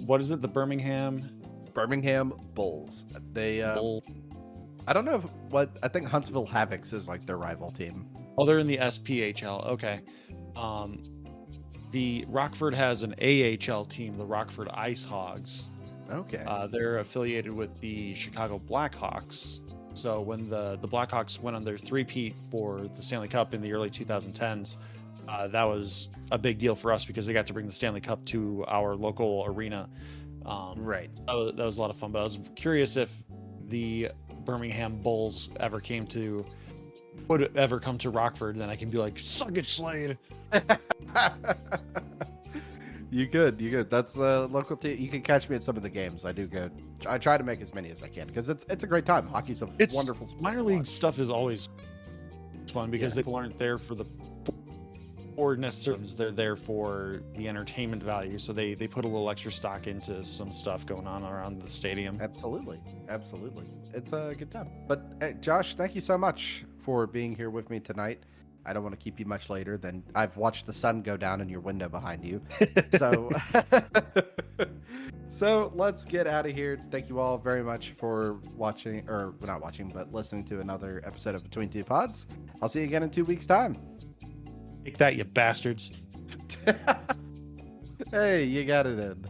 Speaker 2: What is it? The Birmingham
Speaker 1: Bulls. They I don't know I think Huntsville Havocs is like their rival team.
Speaker 2: Oh, they're in the SPHL. Okay. The Rockford has an AHL team, the Rockford Ice Hogs.
Speaker 1: Okay.
Speaker 2: They're affiliated with the Chicago Blackhawks. So when the Blackhawks went on their three-peat for the Stanley Cup in the early 2010s, that was a big deal for us because they got to bring the Stanley Cup to our local arena.
Speaker 1: Right.
Speaker 2: That was a lot of fun. But I was curious if the Birmingham Bulls would ever come to Rockford, then I can be like, "Suck it, Slade."
Speaker 1: You could. That's the local team. You can catch me at some of the games. I try to make as many as I can because it's a great time. Hockey's a wonderful sport.
Speaker 2: Minor league stuff is always fun because people aren't there for the or necessarily they're there for the entertainment value. So they put a little extra stock into some stuff going on around the stadium.
Speaker 1: Absolutely. It's a good time. But hey, Josh, thank you so much for being here with me tonight. I don't want to keep you much later than I've watched the sun go down in your window behind you. So, so let's get out of here. Thank you all very much for watching, or not watching, but listening to another episode of Between Two Pods. I'll see you again in 2 weeks' time.
Speaker 2: Take that, you bastards.
Speaker 1: Hey, you got it in.